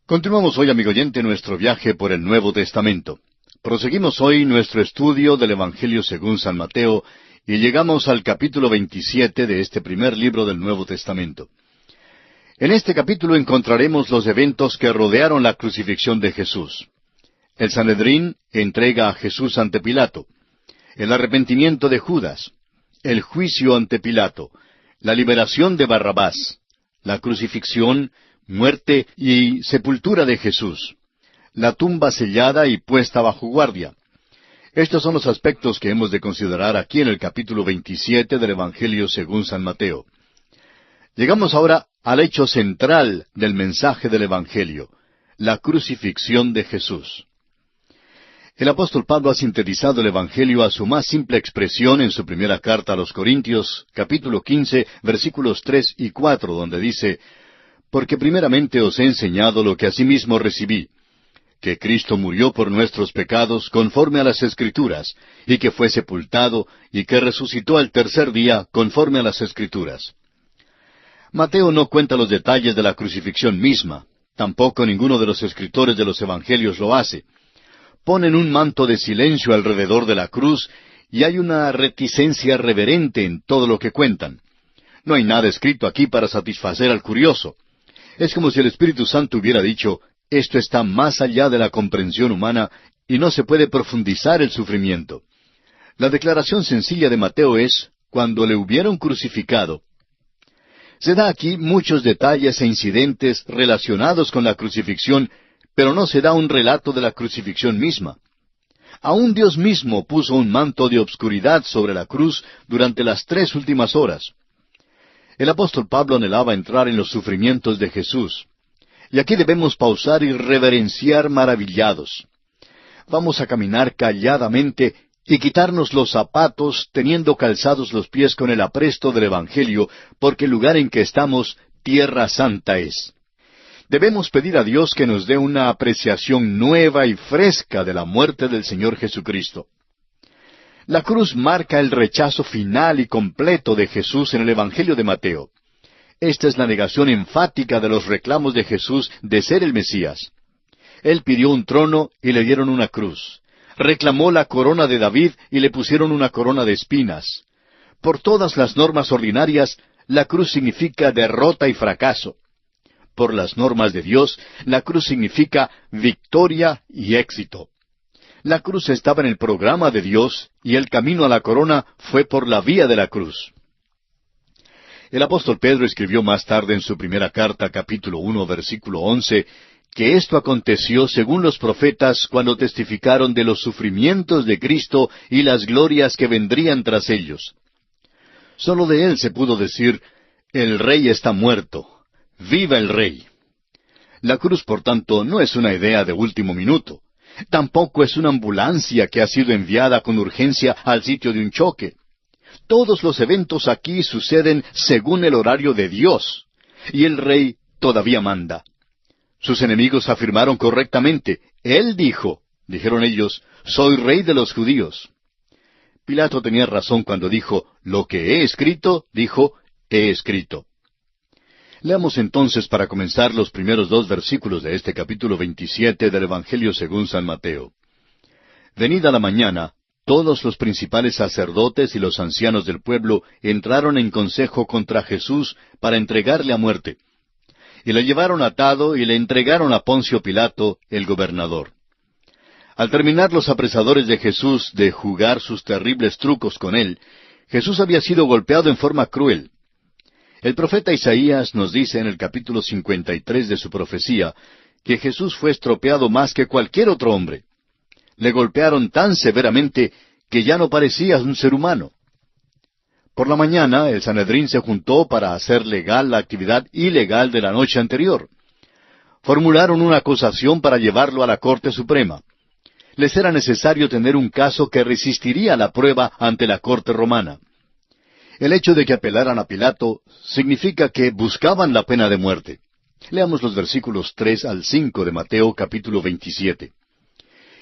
Continuamos hoy, amigo oyente, nuestro viaje por el Nuevo Testamento. Proseguimos hoy nuestro estudio del Evangelio según San Mateo y llegamos al capítulo 27 de este primer libro del Nuevo Testamento. En este capítulo encontraremos los eventos que rodearon la crucifixión de Jesús. El Sanedrín entrega a Jesús ante Pilato, el arrepentimiento de Judas, el juicio ante Pilato, la liberación de Barrabás, la crucifixión, muerte y sepultura de Jesús, la tumba sellada y puesta bajo guardia. Estos son los aspectos que hemos de considerar aquí en el capítulo 27 del Evangelio según San Mateo. Llegamos ahora al hecho central del mensaje del Evangelio, la crucifixión de Jesús. El apóstol Pablo ha sintetizado el Evangelio a su más simple expresión en su primera carta a los Corintios, capítulo 15, versículos 3 y 4, donde dice: «Porque primeramente os he enseñado lo que asimismo recibí, que Cristo murió por nuestros pecados conforme a las Escrituras, y que fue sepultado, y que resucitó al tercer día conforme a las Escrituras». Mateo no cuenta los detalles de la crucifixión misma, tampoco ninguno de los escritores de los Evangelios lo hace. Ponen un manto de silencio alrededor de la cruz, y hay una reticencia reverente en todo lo que cuentan. No hay nada escrito aquí para satisfacer al curioso. Es como si el Espíritu Santo hubiera dicho: esto está más allá de la comprensión humana y no se puede profundizar el sufrimiento. La declaración sencilla de Mateo es: cuando le hubieron crucificado. Se da aquí muchos detalles e incidentes relacionados con la crucifixión, pero no se da un relato de la crucifixión misma. Aún Dios mismo puso un manto de obscuridad sobre la cruz durante las 3 últimas horas. El apóstol Pablo anhelaba entrar en los sufrimientos de Jesús. Y aquí debemos pausar y reverenciar maravillados. Vamos a caminar calladamente y quitarnos los zapatos, teniendo calzados los pies con el apresto del Evangelio, porque el lugar en que estamos, tierra santa es. Debemos pedir a Dios que nos dé una apreciación nueva y fresca de la muerte del Señor Jesucristo. La cruz marca el rechazo final y completo de Jesús en el Evangelio de Mateo. Esta es la negación enfática de los reclamos de Jesús de ser el Mesías. Él pidió un trono y le dieron una cruz. Reclamó la corona de David y le pusieron una corona de espinas. Por todas las normas ordinarias, la cruz significa derrota y fracaso. Por las normas de Dios, la cruz significa victoria y éxito. La cruz estaba en el programa de Dios y el camino a la corona fue por la vía de la cruz. El apóstol Pedro escribió más tarde en su primera carta, capítulo 1, versículo 11, que esto aconteció según los profetas cuando testificaron de los sufrimientos de Cristo y las glorias que vendrían tras ellos. Solo de él se pudo decir: el Rey está muerto, ¡viva el Rey! La cruz, por tanto, no es una idea de último minuto. Tampoco es una ambulancia que ha sido enviada con urgencia al sitio de un choque. Todos los eventos aquí suceden según el horario de Dios, y el Rey todavía manda. Sus enemigos afirmaron correctamente: Él dijo, dijeron ellos, soy Rey de los judíos. Pilato tenía razón cuando dijo: lo que he escrito, dijo, he escrito. Leamos entonces para comenzar los primeros 2 versículos de este capítulo 27 del Evangelio según San Mateo. Venida la mañana, todos los principales sacerdotes y los ancianos del pueblo entraron en consejo contra Jesús para entregarle a muerte. Y le llevaron atado y le entregaron a Poncio Pilato, el gobernador. Al terminar los apresadores de Jesús de jugar sus terribles trucos con él, Jesús había sido golpeado en forma cruel. El profeta Isaías nos dice en el capítulo 53 de su profecía que Jesús fue estropeado más que cualquier otro hombre. Le golpearon tan severamente que ya no parecía un ser humano. Por la mañana, el Sanedrín se juntó para hacer legal la actividad ilegal de la noche anterior. Formularon una acusación para llevarlo a la Corte Suprema. Les era necesario tener un caso que resistiría la prueba ante la Corte Romana. El hecho de que apelaran a Pilato significa que buscaban la pena de muerte. Leamos los versículos 3 al 5 de Mateo capítulo 27.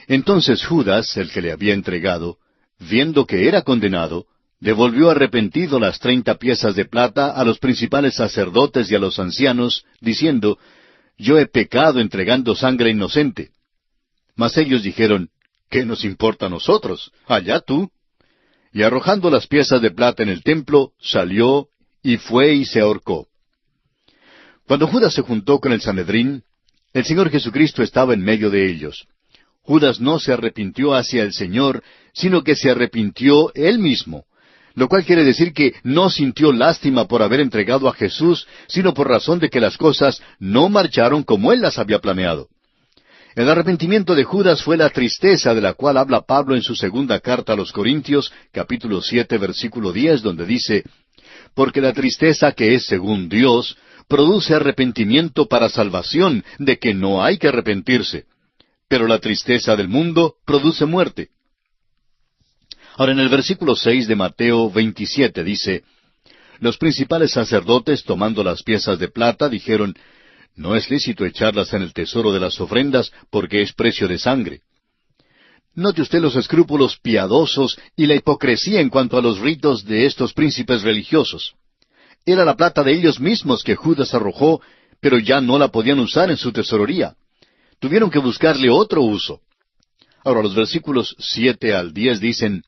Entonces Judas, el que le había entregado, viendo que era condenado, devolvió arrepentido las 30 piezas de plata a los principales sacerdotes y a los ancianos, diciendo: yo he pecado entregando sangre inocente. Mas ellos dijeron, ¿qué nos importa a nosotros? Allá tú. Y arrojando las piezas de plata en el templo, salió y fue y se ahorcó. Cuando Judas se juntó con el Sanedrín, el Señor Jesucristo estaba en medio de ellos. Judas no se arrepintió hacia el Señor, sino que se arrepintió él mismo, lo cual quiere decir que no sintió lástima por haber entregado a Jesús, sino por razón de que las cosas no marcharon como él las había planeado. El arrepentimiento de Judas fue la tristeza de la cual habla Pablo en su segunda carta a los Corintios, capítulo 7, versículo 10, donde dice, «Porque la tristeza que es según Dios produce arrepentimiento para salvación, de que no hay que arrepentirse. Pero la tristeza del mundo produce muerte». Ahora en el versículo 6 de Mateo 27 dice, «Los principales sacerdotes, tomando las piezas de plata, dijeron, no es lícito echarlas en el tesoro de las ofrendas, porque es precio de sangre». Note usted los escrúpulos piadosos y la hipocresía en cuanto a los ritos de estos príncipes religiosos. Era la plata de ellos mismos que Judas arrojó, pero ya no la podían usar en su tesorería. Tuvieron que buscarle otro uso. Ahora los versículos 7 al 10 dicen,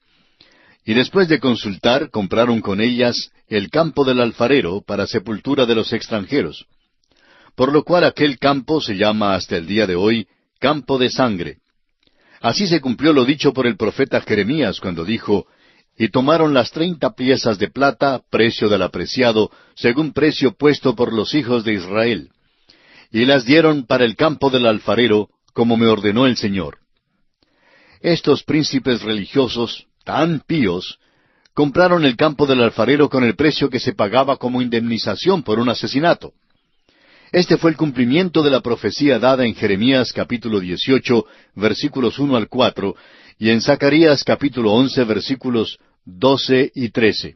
«Y después de consultar, compraron con ellas el campo del alfarero para sepultura de los extranjeros. Por lo cual aquel campo se llama hasta el día de hoy campo de sangre. Así se cumplió lo dicho por el profeta Jeremías cuando dijo, «Y tomaron las 30 piezas de plata, precio del apreciado, según precio puesto por los hijos de Israel. Y las dieron para el campo del alfarero, como me ordenó el Señor». Estos príncipes religiosos, tan píos, compraron el campo del alfarero con el precio que se pagaba como indemnización por un asesinato. Este fue el cumplimiento de la profecía dada en Jeremías capítulo 18, versículos 1 al 4, y en Zacarías capítulo 11, versículos 12 y 13.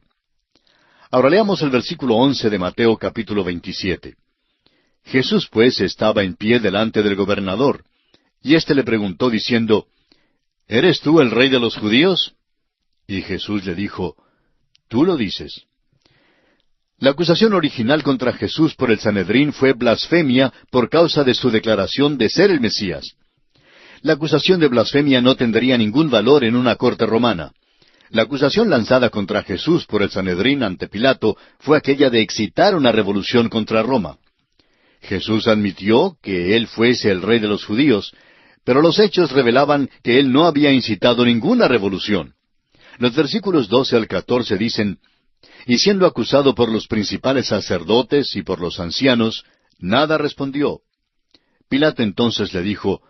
Ahora leamos el versículo 11 de Mateo capítulo 27. Jesús pues estaba en pie delante del gobernador, y éste le preguntó diciendo, ¿Eres tú el rey de los judíos? Y Jesús le dijo, Tú lo dices. La acusación original contra Jesús por el Sanedrín fue blasfemia por causa de su declaración de ser el Mesías. La acusación de blasfemia no tendría ningún valor en una corte romana. La acusación lanzada contra Jesús por el Sanedrín ante Pilato fue aquella de excitar una revolución contra Roma. Jesús admitió que él fuese el rey de los judíos, pero los hechos revelaban que él no había incitado ninguna revolución. Los versículos 12 al 14 dicen, «Y siendo acusado por los principales sacerdotes y por los ancianos, nada respondió. Pilato entonces le dijo,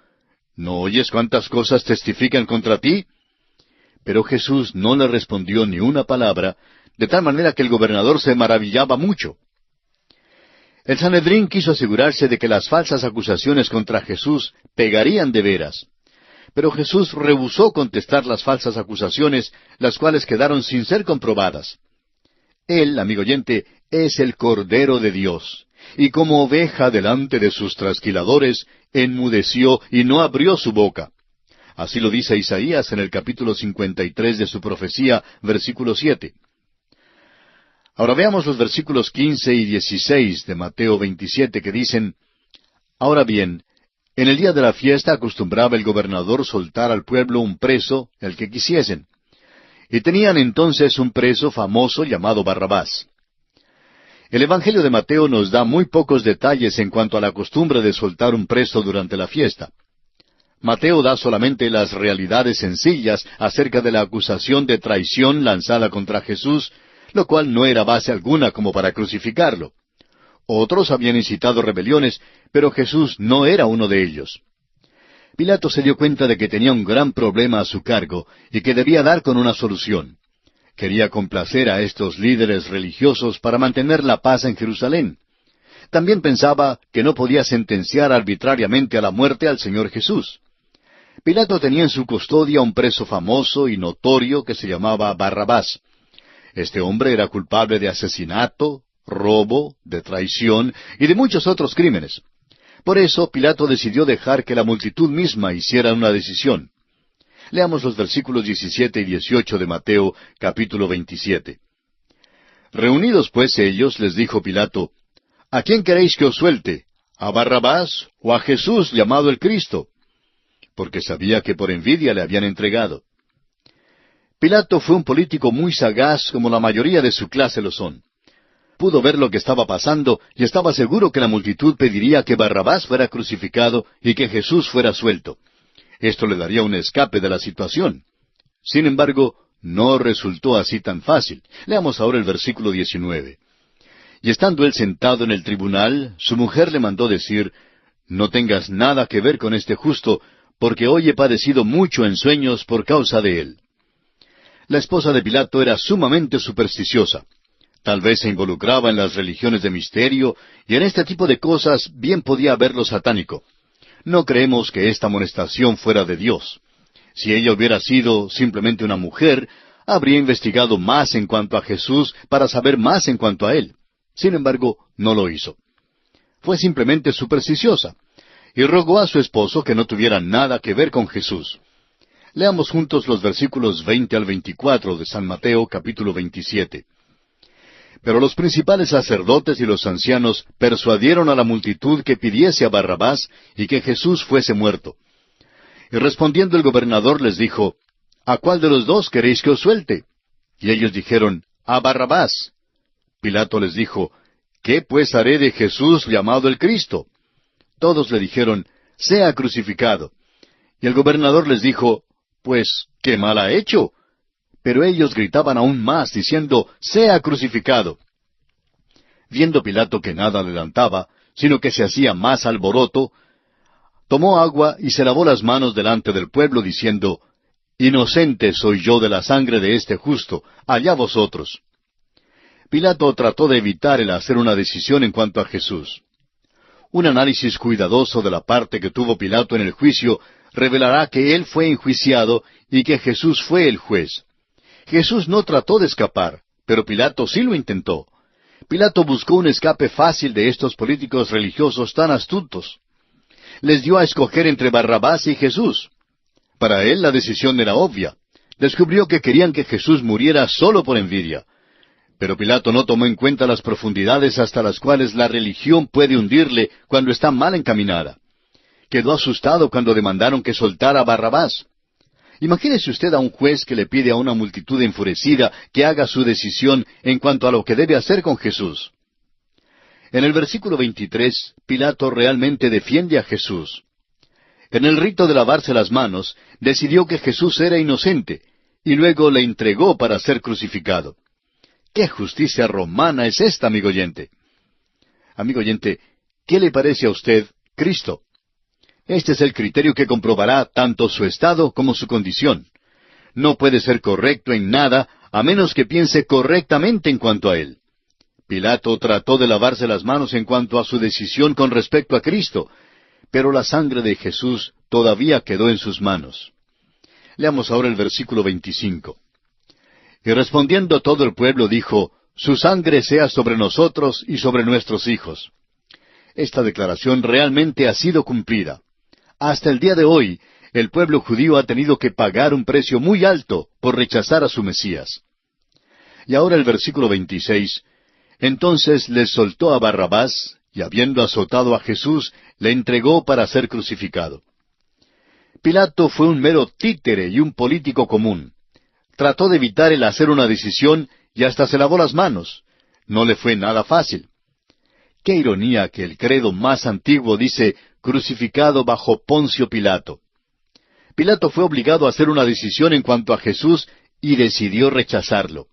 ¿No oyes cuántas cosas testifican contra ti? Pero Jesús no le respondió ni una palabra, de tal manera que el gobernador se maravillaba mucho. El Sanedrín quiso asegurarse de que las falsas acusaciones contra Jesús pegarían de veras. Pero Jesús rehusó contestar las falsas acusaciones, las cuales quedaron sin ser comprobadas. Él, amigo oyente, es el Cordero de Dios, y como oveja delante de sus trasquiladores, enmudeció y no abrió su boca. Así lo dice Isaías en el capítulo 53 de su profecía, versículo 7. Ahora veamos los versículos 15 y 16 de Mateo 27 que dicen, «Ahora bien, en el día de la fiesta acostumbraba el gobernador soltar al pueblo un preso, el que quisiesen. Y tenían entonces un preso famoso llamado Barrabás». El Evangelio de Mateo nos da muy pocos detalles en cuanto a la costumbre de soltar un preso durante la fiesta. Mateo da solamente las realidades sencillas acerca de la acusación de traición lanzada contra Jesús, lo cual no era base alguna como para crucificarlo. Otros habían incitado rebeliones, pero Jesús no era uno de ellos. Pilato se dio cuenta de que tenía un gran problema a su cargo y que debía dar con una solución. Quería complacer a estos líderes religiosos para mantener la paz en Jerusalén. También pensaba que no podía sentenciar arbitrariamente a la muerte al Señor Jesús. Pilato tenía en su custodia un preso famoso y notorio que se llamaba Barrabás. Este hombre era culpable de asesinato, robo, de traición y de muchos otros crímenes. Por eso Pilato decidió dejar que la multitud misma hiciera una decisión. Leamos los versículos 17 y 18 de Mateo, capítulo 27. Reunidos pues ellos, les dijo Pilato, ¿A quién queréis que os suelte? ¿A Barrabás o a Jesús llamado el Cristo? Porque sabía que por envidia le habían entregado. Pilato fue un político muy sagaz, como la mayoría de su clase lo son. Pudo ver lo que estaba pasando y estaba seguro que la multitud pediría que Barrabás fuera crucificado y que Jesús fuera suelto. Esto le daría un escape de la situación. Sin embargo, no resultó así tan fácil. Leamos ahora el versículo 19. Y estando él sentado en el tribunal, su mujer le mandó decir, «No tengas nada que ver con este justo, porque hoy he padecido mucho en sueños por causa de él». La esposa de Pilato era sumamente supersticiosa. Tal vez se involucraba en las religiones de misterio, y en este tipo de cosas bien podía haber lo satánico. No creemos que esta amonestación fuera de Dios. Si ella hubiera sido simplemente una mujer, habría investigado más en cuanto a Jesús para saber más en cuanto a él. Sin embargo, no lo hizo. Fue simplemente supersticiosa, y rogó a su esposo que no tuviera nada que ver con Jesús. Leamos juntos los versículos 20 al 24 de San Mateo, capítulo 27. Pero los principales sacerdotes y los ancianos persuadieron a la multitud que pidiese a Barrabás y que Jesús fuese muerto. Y respondiendo el gobernador les dijo, «¿A cuál de los dos queréis que os suelte?» Y ellos dijeron, «A Barrabás». Pilato les dijo, «¿Qué pues haré de Jesús llamado el Cristo?» Todos le dijeron, «Sea crucificado». Y el gobernador les dijo, «Pues, ¿qué mal ha hecho?» Pero ellos gritaban aún más, diciendo, «Sea crucificado». Viendo Pilato que nada adelantaba, sino que se hacía más alboroto, tomó agua y se lavó las manos delante del pueblo, diciendo, «Inocente soy yo de la sangre de este justo, allá vosotros». Pilato trató de evitar el hacer una decisión en cuanto a Jesús. Un análisis cuidadoso de la parte que tuvo Pilato en el juicio revelará que él fue enjuiciado y que Jesús fue el juez. Jesús no trató de escapar, pero Pilato sí lo intentó. Pilato buscó un escape fácil de estos políticos religiosos tan astutos. Les dio a escoger entre Barrabás y Jesús. Para él la decisión era obvia. Descubrió que querían que Jesús muriera solo por envidia. Pero Pilato no tomó en cuenta las profundidades hasta las cuales la religión puede hundirle cuando está mal encaminada. Quedó asustado cuando demandaron que soltara a Barrabás. Imagínese usted a un juez que le pide a una multitud enfurecida que haga su decisión en cuanto a lo que debe hacer con Jesús. En el versículo 23, Pilato realmente defiende a Jesús. En el rito de lavarse las manos, decidió que Jesús era inocente, y luego le entregó para ser crucificado. ¿Qué justicia romana es esta, amigo oyente? Amigo oyente, ¿qué le parece a usted Cristo? Este es el criterio que comprobará tanto su estado como su condición. No puede ser correcto en nada a menos que piense correctamente en cuanto a él. Pilato trató de lavarse las manos en cuanto a su decisión con respecto a Cristo, pero la sangre de Jesús todavía quedó en sus manos. Leamos ahora el versículo 25. Y respondiendo todo el pueblo dijo, «Su sangre sea sobre nosotros y sobre nuestros hijos». Esta declaración realmente ha sido cumplida. Hasta el día de hoy, el pueblo judío ha tenido que pagar un precio muy alto por rechazar a su Mesías. Y ahora el versículo 26. Entonces les soltó a Barrabás, y habiendo azotado a Jesús, le entregó para ser crucificado. Pilato fue un mero títere y un político común. Trató de evitar el hacer una decisión y hasta se lavó las manos. No le fue nada fácil. Qué ironía que el credo más antiguo dice, crucificado bajo Poncio Pilato. Pilato fue obligado a hacer una decisión en cuanto a Jesús y decidió rechazarlo.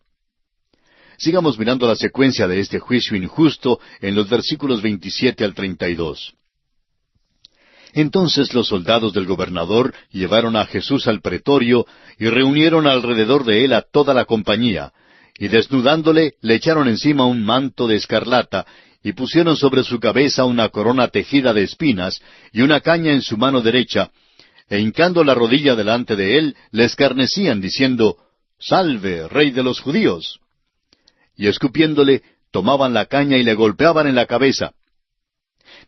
Sigamos mirando la secuencia de este juicio injusto en los versículos 27 al 32. Entonces los soldados del gobernador llevaron a Jesús al pretorio y reunieron alrededor de él a toda la compañía, y desnudándole le echaron encima un manto de escarlata, y pusieron sobre su cabeza una corona tejida de espinas, y una caña en su mano derecha, e hincando la rodilla delante de él, le escarnecían, diciendo, «Salve, Rey de los Judíos». Y escupiéndole, tomaban la caña y le golpeaban en la cabeza.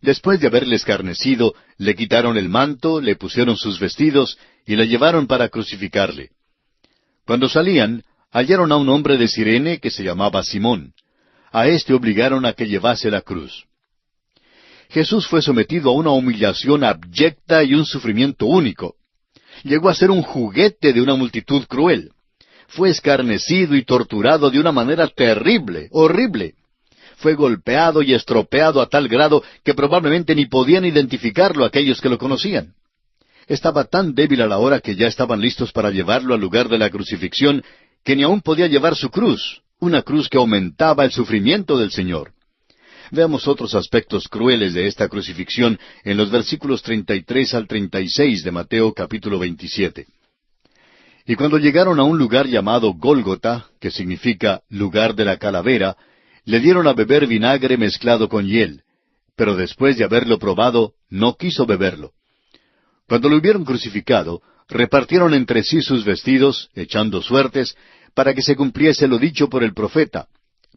Después de haberle escarnecido, le quitaron el manto, le pusieron sus vestidos, y le llevaron para crucificarle. Cuando salían, hallaron a un hombre de Cirene que se llamaba Simón. A éste obligaron a que llevase la cruz. Jesús fue sometido a una humillación abyecta y un sufrimiento único. Llegó a ser un juguete de una multitud cruel. Fue escarnecido y torturado de una manera terrible, horrible. Fue golpeado y estropeado a tal grado que probablemente ni podían identificarlo aquellos que lo conocían. Estaba tan débil a la hora que ya estaban listos para llevarlo al lugar de la crucifixión, que ni aún podía llevar su cruz, una cruz que aumentaba el sufrimiento del Señor. Veamos otros aspectos crueles de esta crucifixión en los versículos 33 al 36 de Mateo capítulo 27. Y cuando llegaron a un lugar llamado Gólgota, que significa lugar de la calavera, le dieron a beber vinagre mezclado con hiel, pero después de haberlo probado, no quiso beberlo. Cuando lo hubieron crucificado, repartieron entre sí sus vestidos, echando suertes, para que se cumpliese lo dicho por el profeta.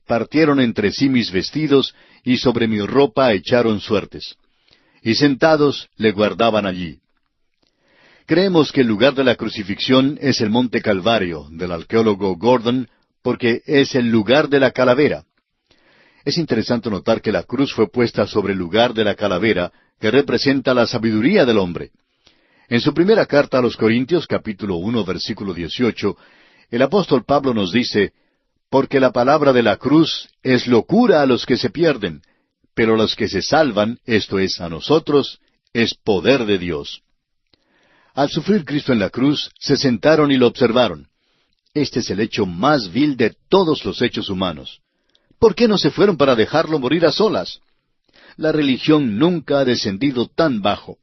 Partieron entre sí mis vestidos, y sobre mi ropa echaron suertes. Y sentados le guardaban allí. Creemos que el lugar de la crucifixión es el Monte Calvario, del arqueólogo Gordon, porque es el lugar de la calavera. Es interesante notar que la cruz fue puesta sobre el lugar de la calavera, que representa la sabiduría del hombre. En su primera carta a los Corintios, capítulo 1, versículo 18, el apóstol Pablo nos dice, «Porque la palabra de la cruz es locura a los que se pierden, pero a los que se salvan, esto es, a nosotros, es poder de Dios». Al sufrir Cristo en la cruz, se sentaron y lo observaron. Este es el hecho más vil de todos los hechos humanos. ¿Por qué no se fueron para dejarlo morir a solas? La religión nunca ha descendido tan bajo.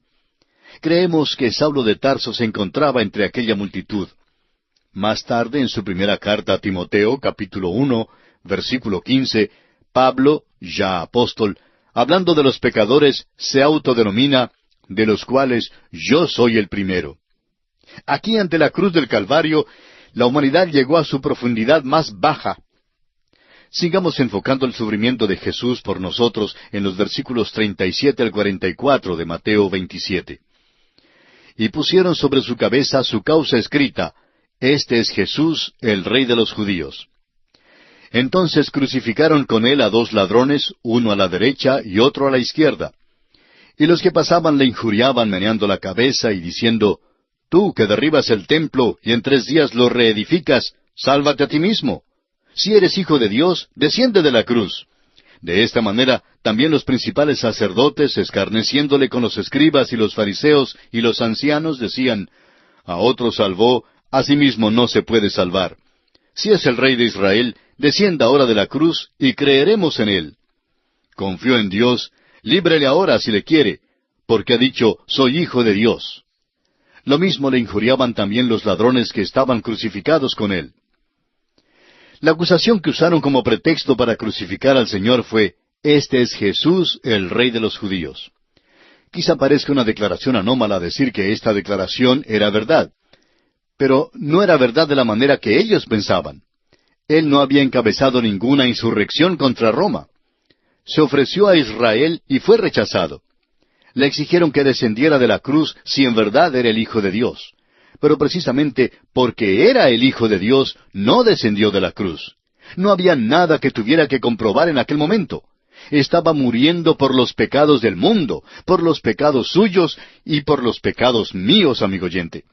Creemos que Saulo de Tarso se encontraba entre aquella multitud. Más tarde, en su primera carta a Timoteo, capítulo 1, versículo 15, Pablo, ya apóstol, hablando de los pecadores, se autodenomina, de los cuales yo soy el primero. Aquí ante la cruz del Calvario, la humanidad llegó a su profundidad más baja. Sigamos enfocando el sufrimiento de Jesús por nosotros en los versículos 37 al 44 de Mateo 27. Y pusieron sobre su cabeza su causa escrita, «Este es Jesús, el Rey de los Judíos». Entonces crucificaron con él a dos ladrones, uno a la derecha y otro a la izquierda. Y los que pasaban le injuriaban meneando la cabeza y diciendo, «Tú que derribas el templo y en 3 días lo reedificas, sálvate a ti mismo. Si eres hijo de Dios, desciende de la cruz». De esta manera, también los principales sacerdotes, escarneciéndole con los escribas y los fariseos y los ancianos, decían, «A otro salvó, a sí mismo no se puede salvar. Si es el Rey de Israel, descienda ahora de la cruz y creeremos en él. Confió en Dios, líbrele ahora si le quiere, porque ha dicho, soy hijo de Dios». Lo mismo le injuriaban también los ladrones que estaban crucificados con él. La acusación que usaron como pretexto para crucificar al Señor fue, «Este es Jesús, el Rey de los Judíos». Quizá parezca una declaración anómala decir que esta declaración era verdad. Pero no era verdad de la manera que ellos pensaban. Él no había encabezado ninguna insurrección contra Roma. Se ofreció a Israel y fue rechazado. Le exigieron que descendiera de la cruz si en verdad era el Hijo de Dios. Pero precisamente porque era el Hijo de Dios, no descendió de la cruz. No había nada que tuviera que comprobar en aquel momento. Estaba muriendo por los pecados del mundo, por los pecados suyos y por los pecados míos, amigo oyente.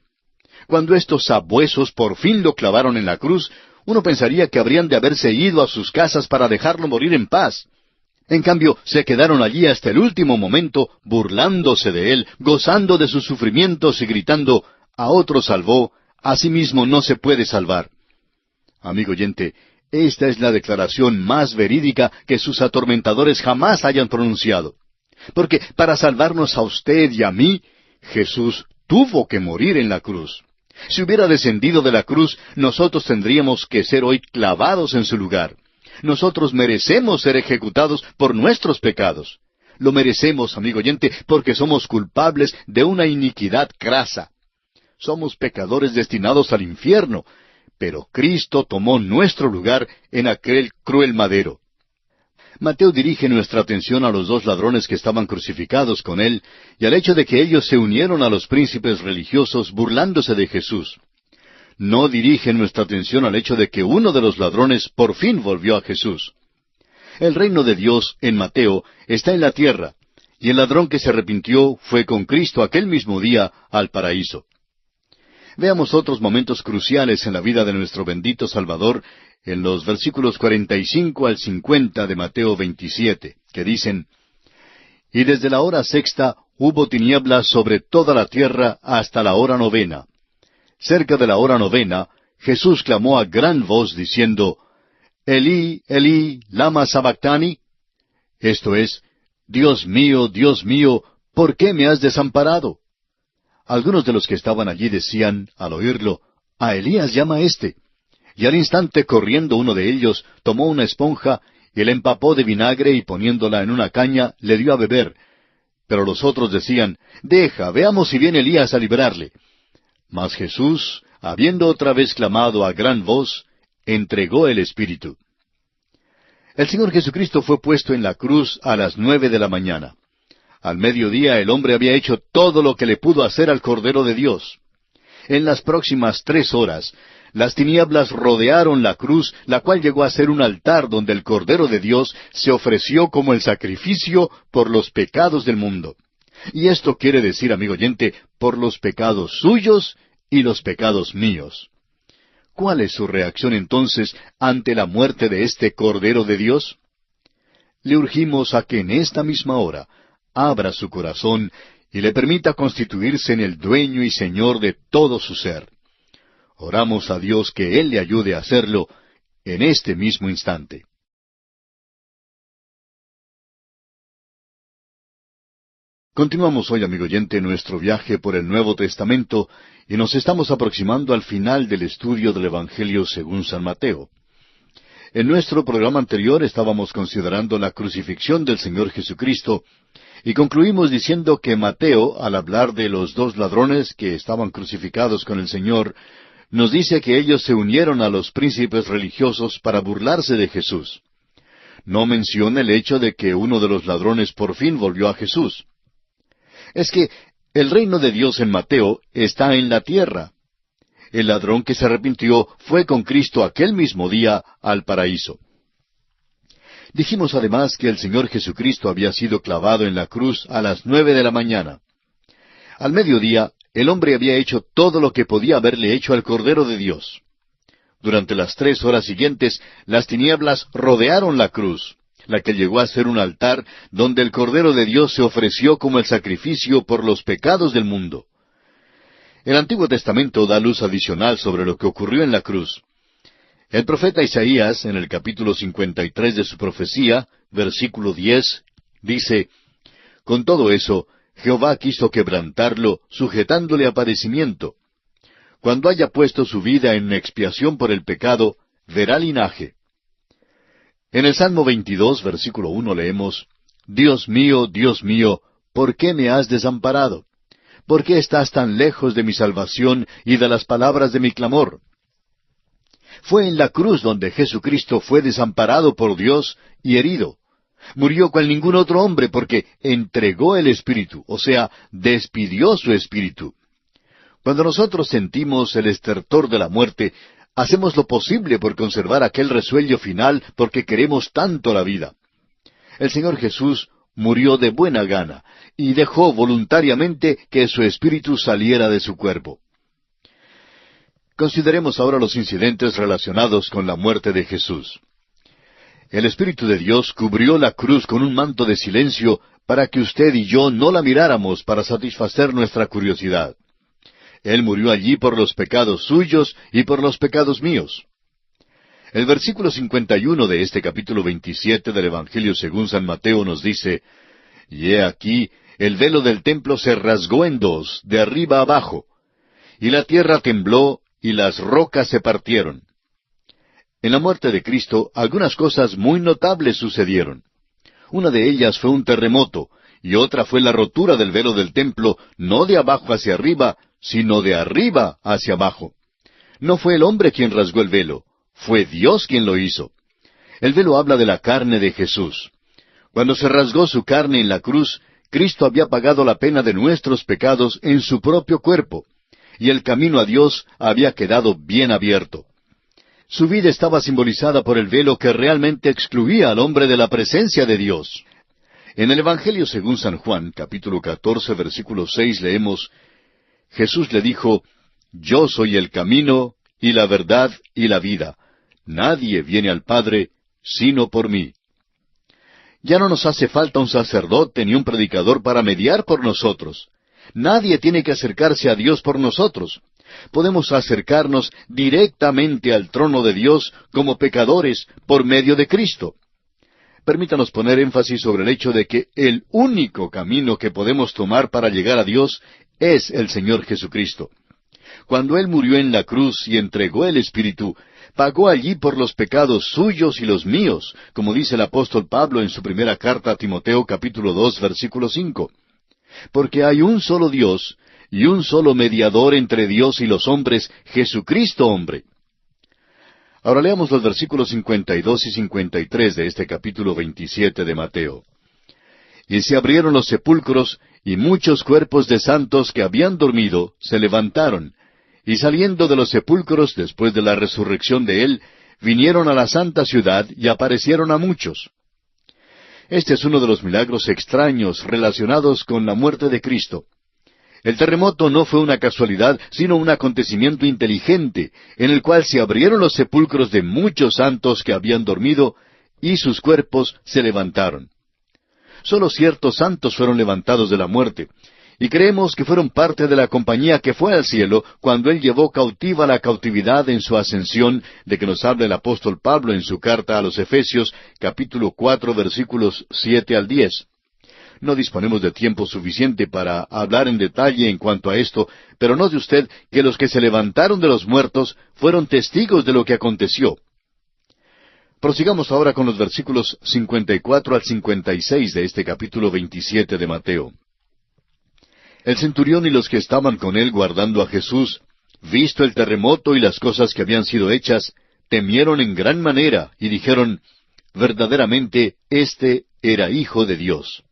Cuando estos sabuesos por fin lo clavaron en la cruz, uno pensaría que habrían de haberse ido a sus casas para dejarlo morir en paz. En cambio, se quedaron allí hasta el último momento, burlándose de él, gozando de sus sufrimientos y gritando, «A otro salvó, a sí mismo no se puede salvar». Amigo oyente, esta es la declaración más verídica que sus atormentadores jamás hayan pronunciado. Porque para salvarnos a usted y a mí, Jesús tuvo que morir en la cruz. Si hubiera descendido de la cruz, nosotros tendríamos que ser hoy clavados en su lugar. Nosotros merecemos ser ejecutados por nuestros pecados. Lo merecemos, amigo oyente, porque somos culpables de una iniquidad crasa. Somos pecadores destinados al infierno, pero Cristo tomó nuestro lugar en aquel cruel madero. Mateo dirige nuestra atención a los dos ladrones que estaban crucificados con él y al hecho de que ellos se unieron a los príncipes religiosos burlándose de Jesús. No dirige nuestra atención al hecho de que uno de los ladrones por fin volvió a Jesús. El reino de Dios, en Mateo, está en la tierra, y el ladrón que se arrepintió fue con Cristo aquel mismo día al paraíso. Veamos otros momentos cruciales en la vida de nuestro bendito Salvador en los versículos 45 al 50 de Mateo 27, que dicen: Y desde la hora sexta hubo tinieblas sobre toda la tierra hasta la hora novena. Cerca de la hora novena, Jesús clamó a gran voz diciendo: Elí, Elí, lama sabactani. Esto es: Dios mío, ¿por qué me has desamparado? Algunos de los que estaban allí decían, al oírlo: A Elías llama éste. Y al instante, corriendo uno de ellos, tomó una esponja y la empapó de vinagre y poniéndola en una caña, le dio a beber. Pero los otros decían: Deja, veamos si viene Elías a librarle. Mas Jesús, habiendo otra vez clamado a gran voz, entregó el Espíritu. El Señor Jesucristo fue puesto en la cruz a las 9 de la mañana. Al mediodía el hombre había hecho todo lo que le pudo hacer al Cordero de Dios. En las próximas 3 horas, las tinieblas rodearon la cruz, la cual llegó a ser un altar donde el Cordero de Dios se ofreció como el sacrificio por los pecados del mundo. Y esto quiere decir, amigo oyente, por los pecados suyos y los pecados míos. ¿Cuál es su reacción entonces ante la muerte de este Cordero de Dios? Le urgimos a que en esta misma hora abra su corazón y le permita constituirse en el dueño y señor de todo su ser. Oramos a Dios que Él le ayude a hacerlo en este mismo instante. Continuamos hoy, amigo oyente, nuestro viaje por el Nuevo Testamento y nos estamos aproximando al final del estudio del Evangelio según San Mateo. En nuestro programa anterior estábamos considerando la crucifixión del Señor Jesucristo y concluimos diciendo que Mateo, al hablar de los 2 ladrones que estaban crucificados con el Señor, nos dice que ellos se unieron a los príncipes religiosos para burlarse de Jesús. No menciona el hecho de que uno de los ladrones por fin volvió a Jesús. Es que el reino de Dios en Mateo está en la tierra. El ladrón que se arrepintió fue con Cristo aquel mismo día al paraíso. Dijimos además que el Señor Jesucristo había sido clavado en la cruz a las 9 de la mañana. Al mediodía, el hombre había hecho todo lo que podía haberle hecho al Cordero de Dios. Durante las 3 horas siguientes, las tinieblas rodearon la cruz, la que llegó a ser un altar donde el Cordero de Dios se ofreció como el sacrificio por los pecados del mundo. El Antiguo Testamento da luz adicional sobre lo que ocurrió en la cruz. El profeta Isaías, en el capítulo 53 de su profecía, versículo 10, dice: Con todo eso, Jehová quiso quebrantarlo, sujetándole a padecimiento. Cuando haya puesto su vida en expiación por el pecado, verá linaje. En el Salmo 22, versículo 1 leemos: Dios mío, ¿por qué me has desamparado? ¿Por qué estás tan lejos de mi salvación y de las palabras de mi clamor? Fue en la cruz donde Jesucristo fue desamparado por Dios y herido. Murió cual ningún otro hombre porque entregó el Espíritu, o sea, despidió su Espíritu. Cuando nosotros sentimos el estertor de la muerte, hacemos lo posible por conservar aquel resuello final porque queremos tanto la vida. El Señor Jesús murió de buena gana y dejó voluntariamente que su Espíritu saliera de su cuerpo. Consideremos ahora los incidentes relacionados con la muerte de Jesús. El Espíritu de Dios cubrió la cruz con un manto de silencio para que usted y yo no la miráramos para satisfacer nuestra curiosidad. Él murió allí por los pecados suyos y por los pecados míos. El versículo 51 de este capítulo 27 del Evangelio según San Mateo nos dice: Y he aquí, el velo del templo se rasgó en 2, de arriba abajo, y la tierra tembló, y las rocas se partieron. En la muerte de Cristo, algunas cosas muy notables sucedieron. Una de ellas fue un terremoto, y otra fue la rotura del velo del templo, no de abajo hacia arriba, sino de arriba hacia abajo. No fue el hombre quien rasgó el velo, fue Dios quien lo hizo. El velo habla de la carne de Jesús. Cuando se rasgó su carne en la cruz, Cristo había pagado la pena de nuestros pecados en su propio cuerpo, y el camino a Dios había quedado bien abierto. Su vida estaba simbolizada por el velo que realmente excluía al hombre de la presencia de Dios. En el Evangelio según San Juan, capítulo 14, versículo 6, leemos, Jesús le dijo, Yo soy el camino, y la verdad, y la vida. Nadie viene al Padre, sino por mí. Ya no nos hace falta un sacerdote ni un predicador para mediar por nosotros. Nadie tiene que acercarse a Dios por nosotros. Podemos acercarnos directamente al trono de Dios como pecadores por medio de Cristo. Permítanos poner énfasis sobre el hecho de que el único camino que podemos tomar para llegar a Dios es el Señor Jesucristo. Cuando Él murió en la cruz y entregó el Espíritu, pagó allí por los pecados suyos y los míos, como dice el apóstol Pablo en su primera carta a Timoteo capítulo 2, versículo 5. Porque hay un solo Dios y un solo mediador entre Dios y los hombres, Jesucristo hombre. Ahora leamos los versículos 52 y 53 de este capítulo 27 de Mateo. Y se abrieron los sepulcros, y muchos cuerpos de santos que habían dormido se levantaron, y saliendo de los sepulcros después de la resurrección de Él, vinieron a la santa ciudad y aparecieron a muchos. Este es uno de los milagros extraños relacionados con la muerte de Cristo. El terremoto no fue una casualidad, sino un acontecimiento inteligente, en el cual se abrieron los sepulcros de muchos santos que habían dormido, y sus cuerpos se levantaron. Solo ciertos santos fueron levantados de la muerte, y creemos que fueron parte de la compañía que fue al cielo cuando Él llevó cautiva la cautividad en su ascensión, de que nos habla el apóstol Pablo en su carta a los Efesios, capítulo 4, versículos 7 al 10. No disponemos de tiempo suficiente para hablar en detalle en cuanto a esto, pero note usted que los que se levantaron de los muertos fueron testigos de lo que aconteció. Prosigamos ahora con los versículos 54 al 56 de este capítulo 27 de Mateo. El centurión y los que estaban con él guardando a Jesús, visto el terremoto y las cosas que habían sido hechas, temieron en gran manera y dijeron, verdaderamente, éste era Hijo de Dios.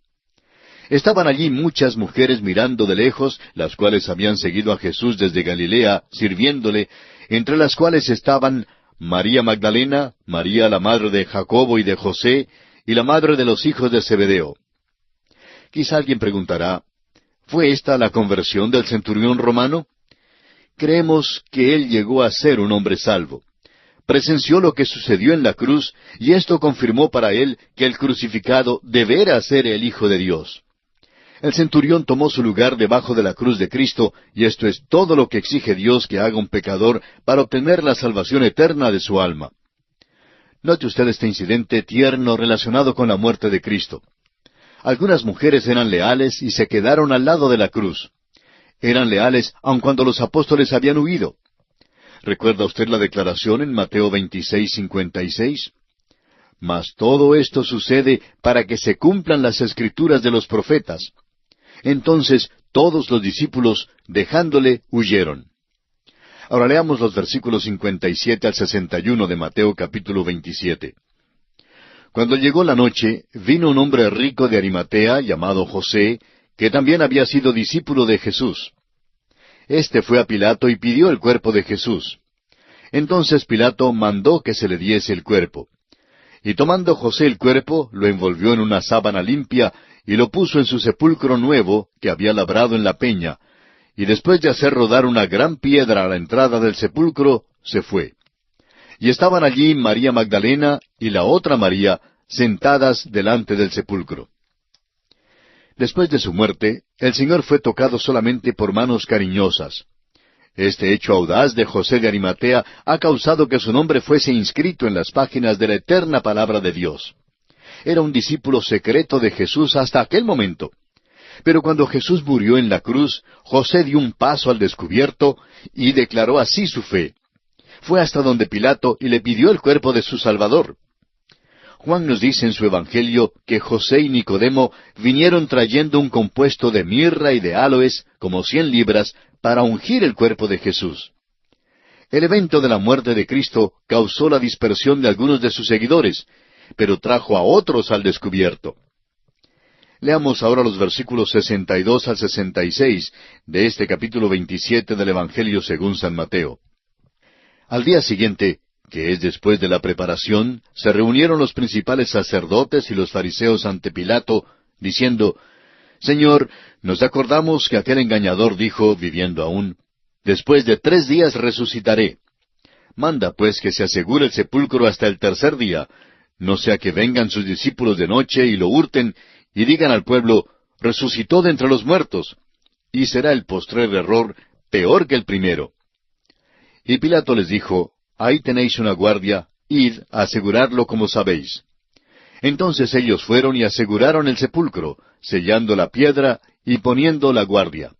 Estaban allí muchas mujeres mirando de lejos, las cuales habían seguido a Jesús desde Galilea, sirviéndole, entre las cuales estaban María Magdalena, María la madre de Jacobo y de José, y la madre de los hijos de Zebedeo. Quizá alguien preguntará, ¿fue esta la conversión del centurión romano? Creemos que él llegó a ser un hombre salvo. Presenció lo que sucedió en la cruz, y esto confirmó para él que el crucificado deberá ser el Hijo de Dios. El centurión tomó su lugar debajo de la cruz de Cristo, y esto es todo lo que exige Dios que haga un pecador para obtener la salvación eterna de su alma. Note usted este incidente tierno relacionado con la muerte de Cristo. Algunas mujeres eran leales y se quedaron al lado de la cruz. Eran leales aun cuando los apóstoles habían huido. ¿Recuerda usted la declaración en Mateo 26:56? Mas todo esto sucede para que se cumplan las escrituras de los profetas. Entonces todos los discípulos, dejándole, huyeron. Ahora leamos los versículos 57 al 61 de Mateo capítulo 27. Cuando llegó la noche, vino un hombre rico de Arimatea, llamado José, que también había sido discípulo de Jesús. Este fue a Pilato y pidió el cuerpo de Jesús. Entonces Pilato mandó que se le diese el cuerpo. Y tomando José el cuerpo, lo envolvió en una sábana limpia, y lo puso en su sepulcro nuevo, que había labrado en la peña, y después de hacer rodar una gran piedra a la entrada del sepulcro, se fue. Y estaban allí María Magdalena y la otra María, sentadas delante del sepulcro. Después de su muerte, el Señor fue tocado solamente por manos cariñosas. Este hecho audaz de José de Arimatea ha causado que su nombre fuese inscrito en las páginas de la eterna palabra de Dios. Era un discípulo secreto de Jesús hasta aquel momento. Pero cuando Jesús murió en la cruz, José dio un paso al descubierto y declaró así su fe. Fue hasta donde Pilato y le pidió el cuerpo de su Salvador. Juan nos dice en su Evangelio que José y Nicodemo vinieron trayendo un compuesto de mirra y de áloes, como 100 libras, para ungir el cuerpo de Jesús. El evento de la muerte de Cristo causó la dispersión de algunos de sus seguidores, pero trajo a otros al descubierto. Leamos ahora los versículos 62 al 66 de este capítulo 27 del Evangelio según San Mateo. Al día siguiente, que es después de la preparación, se reunieron los principales sacerdotes y los fariseos ante Pilato, diciendo, «Señor, nos acordamos que aquel engañador dijo, viviendo aún, después de 3 días resucitaré. Manda pues que se asegure el sepulcro hasta el tercer día, no sea que vengan sus discípulos de noche y lo hurten, y digan al pueblo, resucitó de entre los muertos, y será el postrer error peor que el primero». Y Pilato les dijo, «Ahí tenéis una guardia, id a asegurarlo como sabéis». Entonces ellos fueron y aseguraron el sepulcro, sellando la piedra y poniendo la guardia.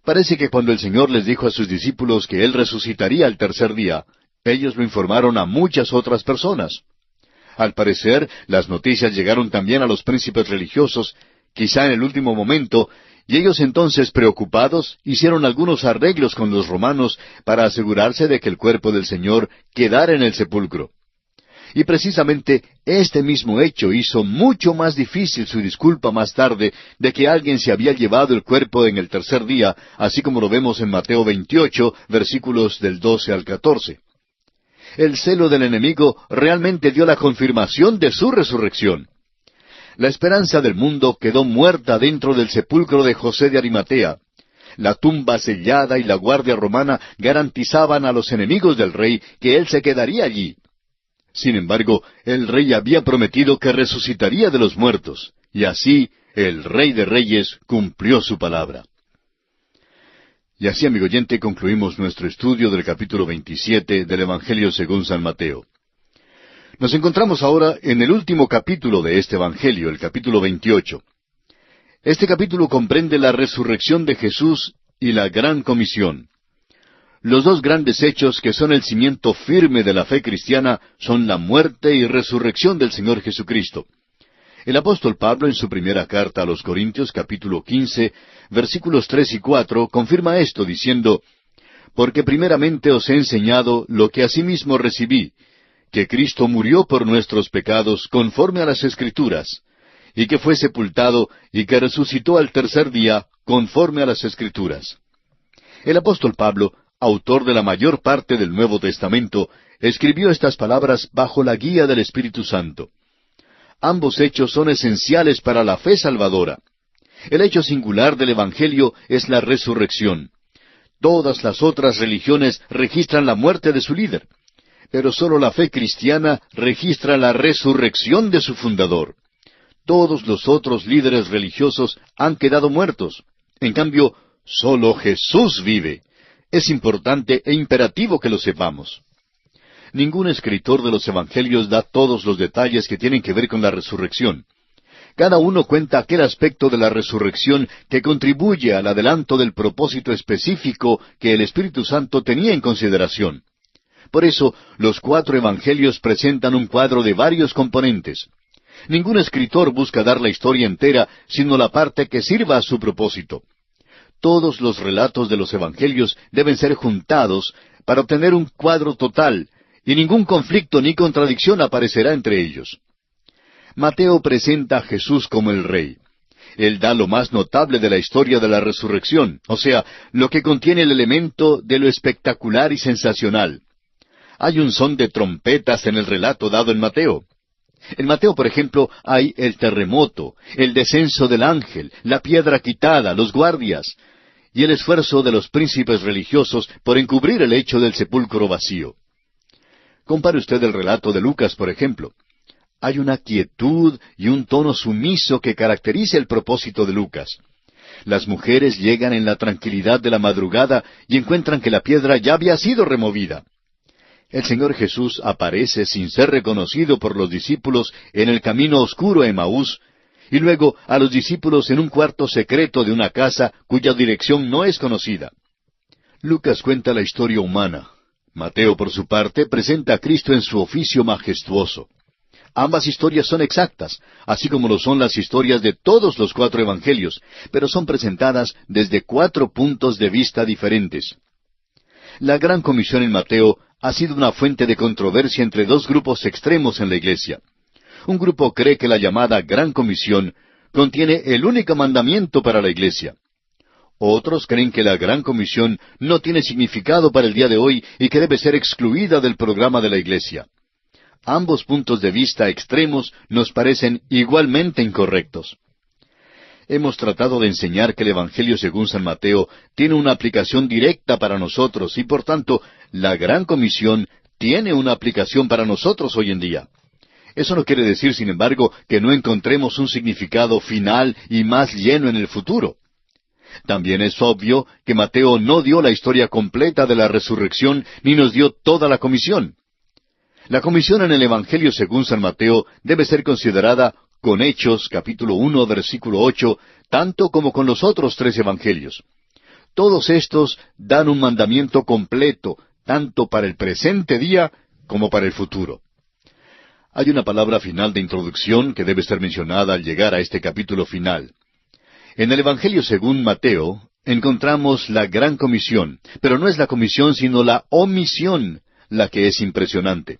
Parece que cuando el Señor les dijo a sus discípulos que Él resucitaría al tercer día, ellos lo informaron a muchas otras personas. Al parecer, las noticias llegaron también a los príncipes religiosos, quizá en el último momento, y ellos entonces, preocupados, hicieron algunos arreglos con los romanos para asegurarse de que el cuerpo del Señor quedara en el sepulcro. Y precisamente este mismo hecho hizo mucho más difícil su disculpa más tarde de que alguien se había llevado el cuerpo en el tercer día, así como lo vemos en Mateo 28, versículos del 12 al 14. El celo del enemigo realmente dio la confirmación de su resurrección. La esperanza del mundo quedó muerta dentro del sepulcro de José de Arimatea. La tumba sellada y la guardia romana garantizaban a los enemigos del rey que él se quedaría allí. Sin embargo, el rey había prometido que resucitaría de los muertos, y así el Rey de Reyes cumplió su palabra. Y así, amigo oyente, concluimos nuestro estudio del capítulo 27 del Evangelio según San Mateo. Nos encontramos ahora en el último capítulo de este Evangelio, el capítulo 28. Este capítulo comprende la resurrección de Jesús y la gran comisión. Los dos grandes hechos que son el cimiento firme de la fe cristiana son la muerte y resurrección del Señor Jesucristo. El apóstol Pablo en su primera carta a los Corintios, capítulo 15, versículos 3 y 4, confirma esto diciendo, «Porque primeramente os he enseñado lo que asimismo recibí, que Cristo murió por nuestros pecados conforme a las Escrituras, y que fue sepultado y que resucitó al tercer día conforme a las Escrituras». El apóstol Pablo, autor de la mayor parte del Nuevo Testamento, escribió estas palabras bajo la guía del Espíritu Santo. Ambos hechos son esenciales para la fe salvadora. El hecho singular del Evangelio es la resurrección. Todas las otras religiones registran la muerte de su líder, pero sólo la fe cristiana registra la resurrección de su fundador. Todos los otros líderes religiosos han quedado muertos. En cambio, sólo Jesús vive. Es importante e imperativo que lo sepamos. Ningún escritor de los Evangelios da todos los detalles que tienen que ver con la resurrección. Cada uno cuenta aquel aspecto de la resurrección que contribuye al adelanto del propósito específico que el Espíritu Santo tenía en consideración. Por eso, los 4 Evangelios presentan un cuadro de varios componentes. Ningún escritor busca dar la historia entera, sino la parte que sirva a su propósito. Todos los relatos de los Evangelios deben ser juntados para obtener un cuadro total, y ningún conflicto ni contradicción aparecerá entre ellos. Mateo presenta a Jesús como el Rey. Él da lo más notable de la historia de la resurrección, o sea, lo que contiene el elemento de lo espectacular y sensacional. Hay un son de trompetas en el relato dado en Mateo. En Mateo, por ejemplo, hay el terremoto, el descenso del ángel, la piedra quitada, los guardias, y el esfuerzo de los príncipes religiosos por encubrir el hecho del sepulcro vacío. Compare usted el relato de Lucas, por ejemplo. Hay una quietud y un tono sumiso que caracteriza el propósito de Lucas. Las mujeres llegan en la tranquilidad de la madrugada y encuentran que la piedra ya había sido removida. El Señor Jesús aparece sin ser reconocido por los discípulos en el camino oscuro a Emaús, y luego a los discípulos en un cuarto secreto de una casa cuya dirección no es conocida. Lucas cuenta la historia humana. Mateo, por su parte, presenta a Cristo en su oficio majestuoso. Ambas historias son exactas, así como lo son las historias de todos los 4 evangelios, pero son presentadas desde 4 puntos de vista diferentes. La gran comisión en Mateo ha sido una fuente de controversia entre 2 grupos extremos en la iglesia. Un grupo cree que la llamada Gran Comisión contiene el único mandamiento para la iglesia. Otros creen que la Gran Comisión no tiene significado para el día de hoy y que debe ser excluida del programa de la iglesia. ambos puntos de vista extremos nos parecen igualmente incorrectos. Hemos tratado de enseñar que el Evangelio según San Mateo tiene una aplicación directa para nosotros y por tanto la Gran Comisión tiene una aplicación para nosotros hoy en día. Eso no quiere decir, sin embargo, que no encontremos un significado final y más lleno en el futuro. También es obvio que Mateo no dio la historia completa de la resurrección ni nos dio toda la comisión. La comisión en el Evangelio según San Mateo debe ser considerada con Hechos, capítulo 1, versículo 8, tanto como con los otros 3 evangelios. Todos estos dan un mandamiento completo, tanto para el presente día como para el futuro. Hay una palabra final de introducción que debe ser mencionada al llegar a este capítulo final. En el Evangelio según Mateo encontramos la gran comisión, pero no es la comisión sino la omisión la que es impresionante.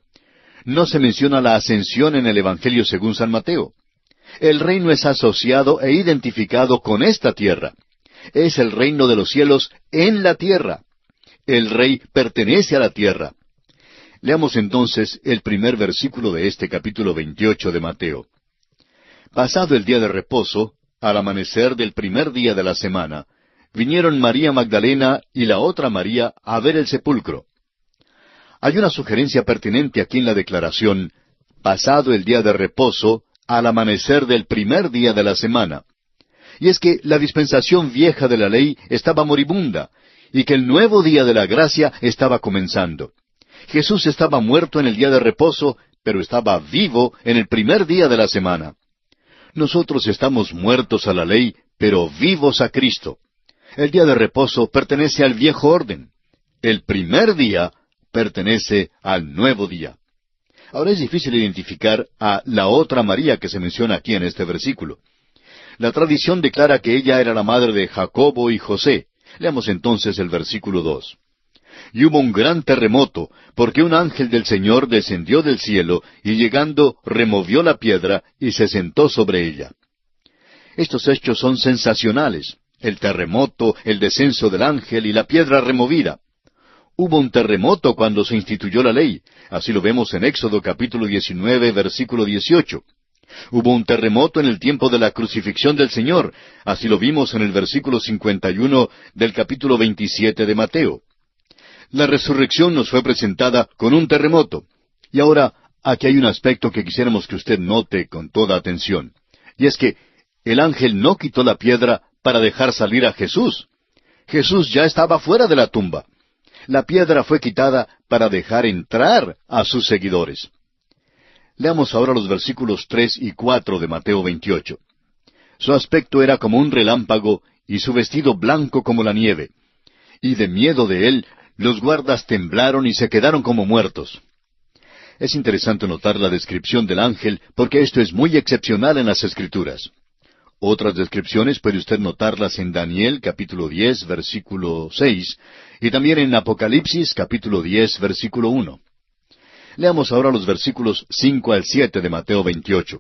No se menciona la ascensión en el Evangelio según San Mateo. El reino es asociado e identificado con esta tierra. Es el reino de los cielos en la tierra. El rey pertenece a la tierra. Leamos entonces el primer versículo de este capítulo 28 de Mateo. Pasado el día de reposo, al amanecer del primer día de la semana, vinieron María Magdalena y la otra María a ver el sepulcro. Hay una sugerencia pertinente aquí en la declaración, pasado el día de reposo, al amanecer del primer día de la semana. Y es que la dispensación vieja de la ley estaba moribunda, y que el nuevo día de la gracia estaba comenzando. Jesús estaba muerto en el día de reposo, pero estaba vivo en el primer día de la semana. Nosotros estamos muertos a la ley, pero vivos a Cristo. El día de reposo pertenece al viejo orden. El primer día pertenece al nuevo día. Ahora es difícil identificar a la otra María que se menciona aquí en este versículo. La tradición declara que ella era la madre de Jacobo y José. Leamos entonces el versículo 2. Y hubo un gran terremoto, porque un ángel del Señor descendió del cielo, y llegando removió la piedra, y se sentó sobre ella. Estos hechos son sensacionales. El terremoto, el descenso del ángel y la piedra removida. Hubo un terremoto cuando se instituyó la ley. Así lo vemos en Éxodo capítulo 19, versículo 18. Hubo un terremoto en el tiempo de la crucifixión del Señor. Así lo vimos en el versículo 51 del capítulo 27 de Mateo. La resurrección nos fue presentada con un terremoto. Y ahora, aquí hay un aspecto que quisiéramos que usted note con toda atención. Y es que el ángel no quitó la piedra para dejar salir a Jesús. Jesús ya estaba fuera de la tumba. La piedra fue quitada para dejar entrar a sus seguidores. Leamos ahora los versículos 3 y 4 de Mateo 28. Su aspecto era como un relámpago, y su vestido blanco como la nieve. Y de miedo de él, los guardas temblaron y se quedaron como muertos. Es interesante notar la descripción del ángel, porque esto es muy excepcional en las Escrituras. Otras descripciones puede usted notarlas en Daniel capítulo 10, versículo 6, y también en Apocalipsis capítulo 10, versículo 1. Leamos ahora los versículos 5 al 7 de Mateo 28.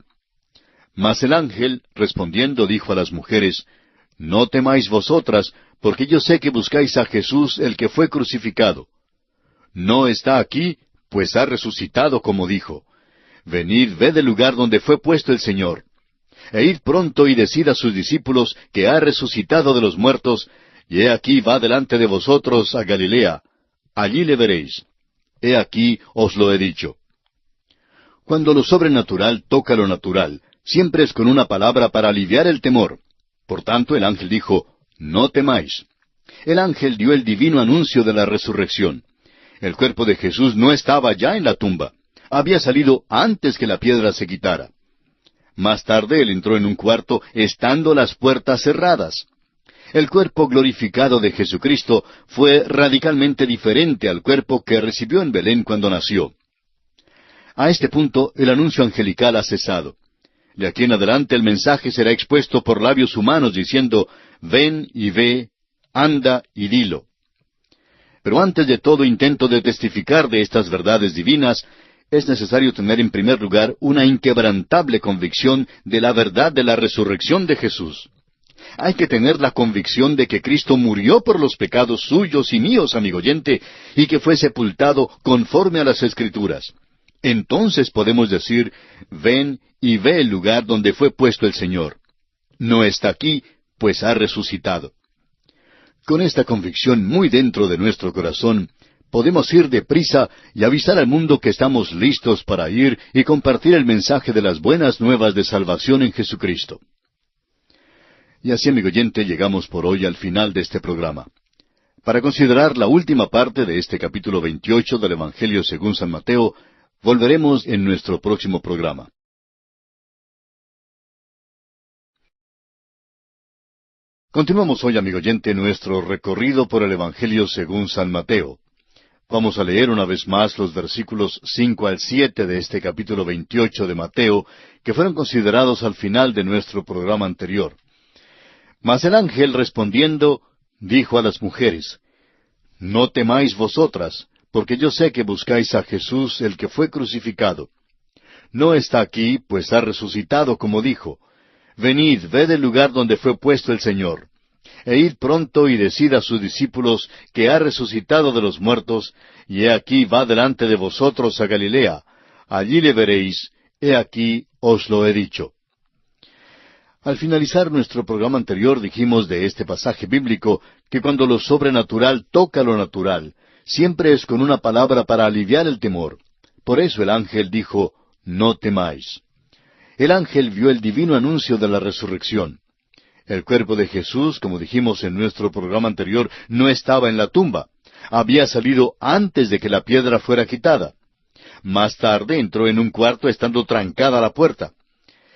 Mas el ángel, respondiendo, dijo a las mujeres, No temáis vosotras, porque yo sé que buscáis a Jesús, el que fue crucificado. No está aquí, pues ha resucitado como dijo. Venid, ved el lugar donde fue puesto el Señor. E id pronto y decid a sus discípulos que ha resucitado de los muertos, y he aquí va delante de vosotros a Galilea. Allí le veréis. He aquí os lo he dicho. Cuando lo sobrenatural toca lo natural, siempre es con una palabra para aliviar el temor. Por tanto, el ángel dijo, No temáis. El ángel dio el divino anuncio de la resurrección. El cuerpo de Jesús no estaba ya en la tumba. Había salido antes que la piedra se quitara. Más tarde él entró en un cuarto, estando las puertas cerradas. El cuerpo glorificado de Jesucristo fue radicalmente diferente al cuerpo que recibió en Belén cuando nació. A este punto, el anuncio angelical ha cesado. De aquí en adelante el mensaje será expuesto por labios humanos diciendo, Ven y ve, anda y dilo. Pero antes de todo intento de testificar de estas verdades divinas, es necesario tener en primer lugar una inquebrantable convicción de la verdad de la resurrección de Jesús. Hay que tener la convicción de que Cristo murió por los pecados suyos y míos, amigo oyente, y que fue sepultado conforme a las Escrituras. entonces podemos decir, ven y ve el lugar donde fue puesto el Señor. No está aquí, pues ha resucitado. Con esta convicción muy dentro de nuestro corazón, podemos ir deprisa y avisar al mundo que estamos listos para ir y compartir el mensaje de las buenas nuevas de salvación en Jesucristo. Y así, amigo oyente, llegamos por hoy al final de este programa. Para considerar la última parte de este capítulo 28 del Evangelio según San Mateo, volveremos en nuestro próximo programa. Continuamos hoy, amigo oyente, nuestro recorrido por el Evangelio según San Mateo. Vamos a leer una vez más los versículos 5 al 7 de este capítulo 28 de Mateo, que fueron considerados al final de nuestro programa anterior. Mas el ángel respondiendo, dijo a las mujeres, No temáis vosotras, porque yo sé que buscáis a Jesús, el que fue crucificado. No está aquí, pues ha resucitado, como dijo. Venid, ved el lugar donde fue puesto el Señor. E id pronto y decid a sus discípulos que ha resucitado de los muertos, y he aquí va delante de vosotros a Galilea. Allí le veréis, he aquí os lo he dicho. Al finalizar nuestro programa anterior dijimos de este pasaje bíblico que cuando lo sobrenatural toca lo natural, siempre es con una palabra para aliviar el temor. Por eso el ángel dijo, no temáis. El ángel vio el divino anuncio de la resurrección. El cuerpo de Jesús, como dijimos en nuestro programa anterior, no estaba en la tumba. Había salido antes de que la piedra fuera quitada. Más tarde entró en un cuarto estando trancada la puerta.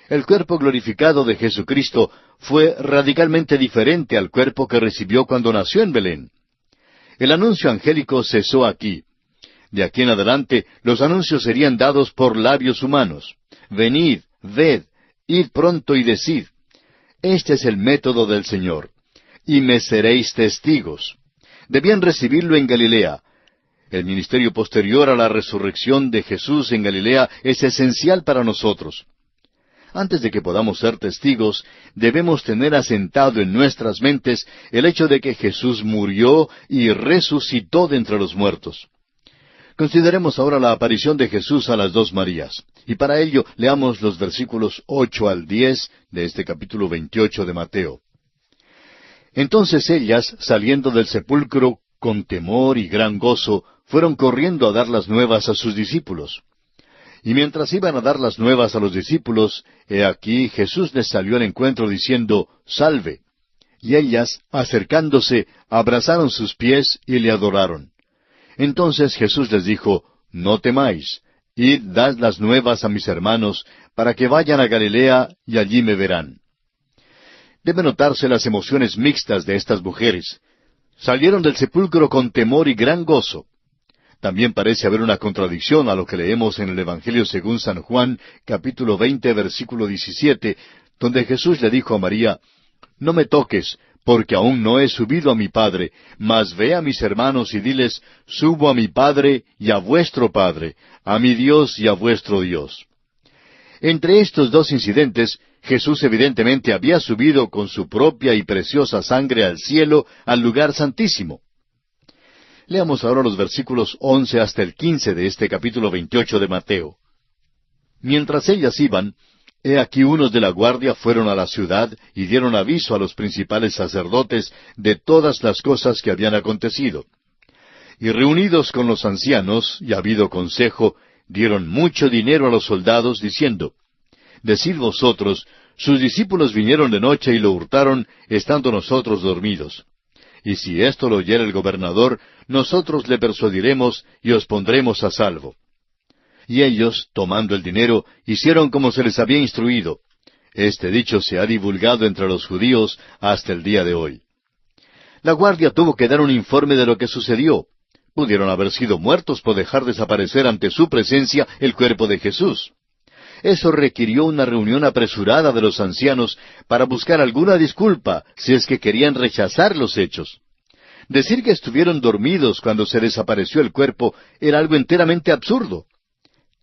El cuerpo glorificado de Jesucristo fue radicalmente diferente al cuerpo que recibió cuando nació en Belén. El anuncio angélico cesó aquí. De aquí en adelante, los anuncios serían dados por labios humanos. Venid, ved, id pronto y decid. Este es el método del Señor. Y me seréis testigos. Debían recibirlo en Galilea. El ministerio posterior a la resurrección de Jesús en Galilea es esencial para nosotros. Antes de que podamos ser testigos, debemos tener asentado en nuestras mentes el hecho de que Jesús murió y resucitó de entre los muertos. Consideremos ahora la aparición de Jesús a las dos Marías, y para ello leamos los versículos 8 al 10 de este capítulo 28 de Mateo. Entonces ellas, saliendo del sepulcro con temor y gran gozo, fueron corriendo a dar las nuevas a sus discípulos. Y mientras iban a dar las nuevas a los discípulos, he aquí Jesús les salió al encuentro diciendo, Salve. Y ellas, acercándose, abrazaron sus pies y le adoraron. Entonces Jesús les dijo, No temáis, id, dad las nuevas a mis hermanos, para que vayan a Galilea y allí me verán. Deben notarse las emociones mixtas de estas mujeres. Salieron del sepulcro con temor y gran gozo. También parece haber una contradicción a lo que leemos en el Evangelio según San Juan, capítulo 20, versículo 17, donde Jesús le dijo a María, No me toques, porque aún no he subido a mi Padre, mas ve a mis hermanos y diles, Subo a mi Padre y a vuestro Padre, a mi Dios y a vuestro Dios. Entre estos dos incidentes, Jesús evidentemente había subido con su propia y preciosa sangre al cielo, al lugar santísimo. Leamos ahora los versículos 11 hasta el 15 de este capítulo 28 de Mateo. Mientras ellas iban, he aquí unos de la guardia fueron a la ciudad y dieron aviso a los principales sacerdotes de todas las cosas que habían acontecido. Y reunidos con los ancianos, y habido consejo, dieron mucho dinero a los soldados, diciendo, Decid vosotros, sus discípulos vinieron de noche y lo hurtaron, estando nosotros dormidos. Y si esto lo oyera el gobernador, nosotros le persuadiremos y os pondremos a salvo. Y ellos, tomando el dinero, hicieron como se les había instruido. Este dicho se ha divulgado entre los judíos hasta el día de hoy. La guardia tuvo que dar un informe de lo que sucedió. Pudieron haber sido muertos por dejar desaparecer ante su presencia el cuerpo de Jesús. Eso requirió una reunión apresurada de los ancianos para buscar alguna disculpa si es que querían rechazar los hechos. Decir que estuvieron dormidos cuando se desapareció el cuerpo era algo enteramente absurdo.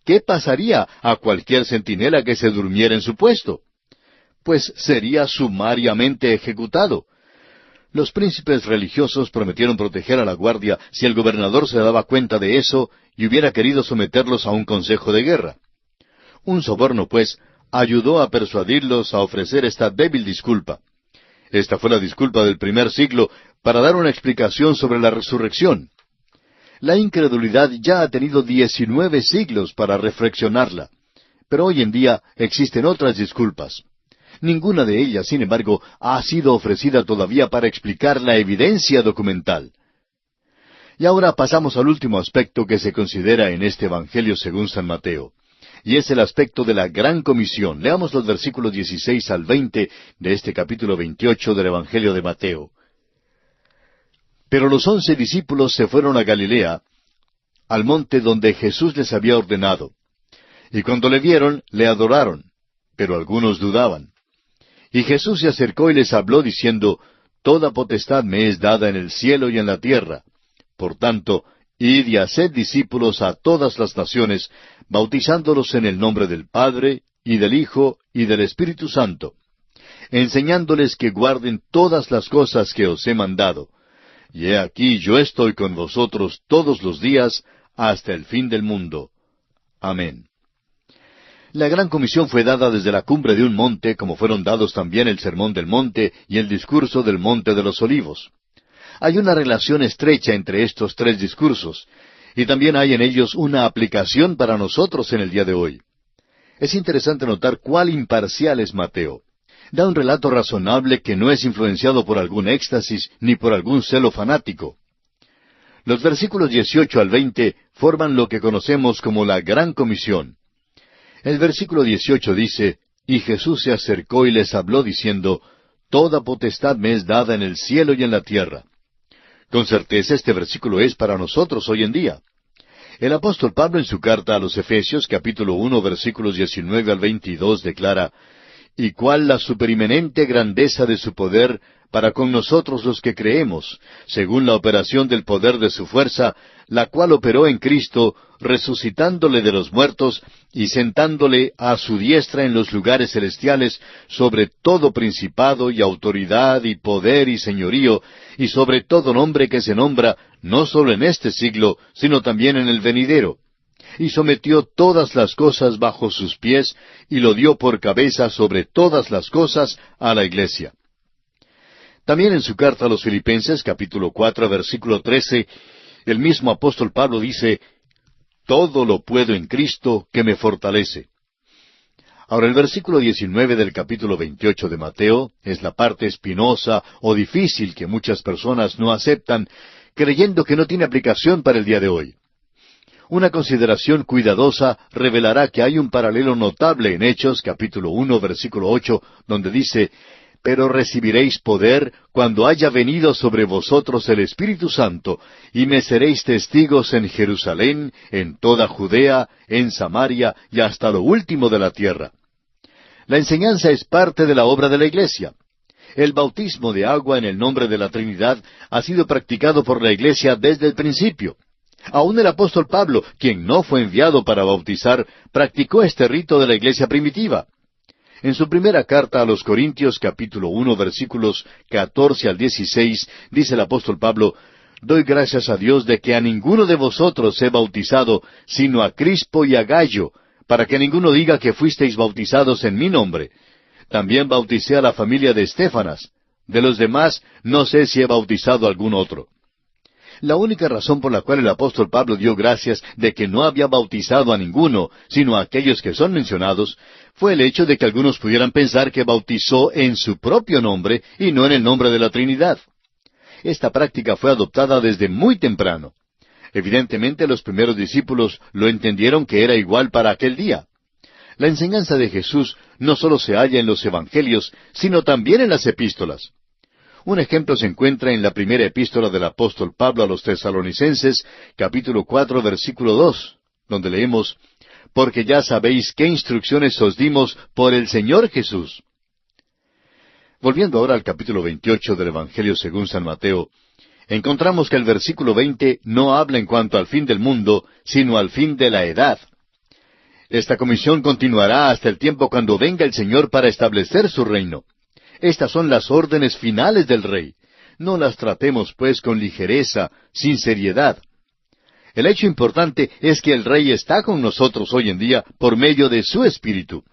¿Qué pasaría a cualquier centinela que se durmiera en su puesto? Pues sería sumariamente ejecutado. Los príncipes religiosos prometieron proteger a la guardia si el gobernador se daba cuenta de eso y hubiera querido someterlos a un consejo de guerra. Un soborno, pues, ayudó a persuadirlos a ofrecer esta débil disculpa. Esta fue la disculpa del primer siglo para dar una explicación sobre la resurrección. La incredulidad ya ha tenido 19 siglos para reflexionarla, pero hoy en día existen otras disculpas. Ninguna de ellas, sin embargo, ha sido ofrecida todavía para explicar la evidencia documental. Y ahora pasamos al último aspecto que se considera en este Evangelio según San Mateo, y es el aspecto de la Gran Comisión. Leamos los versículos 16 al 20 de este capítulo 28 del Evangelio de Mateo. Pero los 11 discípulos se fueron a Galilea, al monte donde Jesús les había ordenado. Y cuando le vieron, le adoraron, pero algunos dudaban. Y Jesús se acercó y les habló diciendo, Toda potestad me es dada en el cielo y en la tierra. Por tanto, id y haced discípulos a todas las naciones, bautizándolos en el nombre del Padre, y del Hijo, y del Espíritu Santo, enseñándoles que guarden todas las cosas que os he mandado. Y he aquí yo estoy con vosotros todos los días, hasta el fin del mundo. Amén. La Gran Comisión fue dada desde la cumbre de un monte, como fueron dados también el Sermón del Monte y el discurso del Monte de los Olivos. Hay una relación estrecha entre estos tres discursos, y también hay en ellos una aplicación para nosotros en el día de hoy. Es interesante notar cuál imparcial es Mateo. Da un relato razonable que no es influenciado por algún éxtasis ni por algún celo fanático. Los versículos 18 al 20 forman lo que conocemos como la Gran Comisión. El versículo 18 dice, Y Jesús se acercó y les habló diciendo, Toda potestad me es dada en el cielo y en la tierra. Con certeza este versículo es para nosotros hoy en día. El apóstol Pablo en su carta a los Efesios, capítulo 1, versículos 19 al 22, declara, Y cuál la superinminente grandeza de su poder para con nosotros los que creemos, según la operación del poder de su fuerza, la cual operó en Cristo, resucitándole de los muertos y sentándole a su diestra en los lugares celestiales, sobre todo principado y autoridad y poder y señorío, y sobre todo nombre que se nombra, no sólo en este siglo, sino también en el venidero. Y sometió todas las cosas bajo sus pies, y lo dio por cabeza sobre todas las cosas a la Iglesia. También en su carta a los Filipenses, capítulo 4, versículo 13, el mismo apóstol Pablo dice, Todo lo puedo en Cristo que me fortalece. Ahora el versículo 19 del capítulo 28 de Mateo es la parte espinosa o difícil que muchas personas no aceptan, creyendo que no tiene aplicación para el día de hoy. Una consideración cuidadosa revelará que hay un paralelo notable en Hechos, capítulo 1, versículo 8, donde dice, Pero recibiréis poder cuando haya venido sobre vosotros el Espíritu Santo, y me seréis testigos en Jerusalén, en toda Judea, en Samaria y hasta lo último de la tierra. La enseñanza es parte de la obra de la Iglesia. El bautismo de agua en el nombre de la Trinidad ha sido practicado por la Iglesia desde el principio. Aún el apóstol Pablo, quien no fue enviado para bautizar, practicó este rito de la Iglesia primitiva. En su primera carta a los Corintios, capítulo 1, versículos 14 al 16, dice el apóstol Pablo, Doy gracias a Dios de que a ninguno de vosotros he bautizado, sino a Crispo y a Gayo, para que ninguno diga que fuisteis bautizados en mi nombre. También bauticé a la familia de Estéfanas. De los demás, no sé si he bautizado a algún otro. La única razón por la cual el apóstol Pablo dio gracias de que no había bautizado a ninguno, sino a aquellos que son mencionados, fue el hecho de que algunos pudieran pensar que bautizó en su propio nombre y no en el nombre de la Trinidad. Esta práctica fue adoptada desde muy temprano. Evidentemente los primeros discípulos lo entendieron que era igual para aquel día. La enseñanza de Jesús no solo se halla en los Evangelios, sino también en las epístolas. Un ejemplo se encuentra en la primera epístola del apóstol Pablo a los Tesalonicenses, capítulo 4, versículo 2, donde leemos, Porque ya sabéis qué instrucciones os dimos por el Señor Jesús. Volviendo ahora al capítulo 28 del Evangelio según San Mateo, encontramos que el versículo 20 no habla en cuanto al fin del mundo, sino al fin de la edad. Esta comisión continuará hasta el tiempo cuando venga el Señor para establecer su reino. Estas son las órdenes finales del Rey. No las tratemos, pues, con ligereza, sin seriedad. El hecho importante es que el Rey está con nosotros hoy en día por medio de su Espíritu.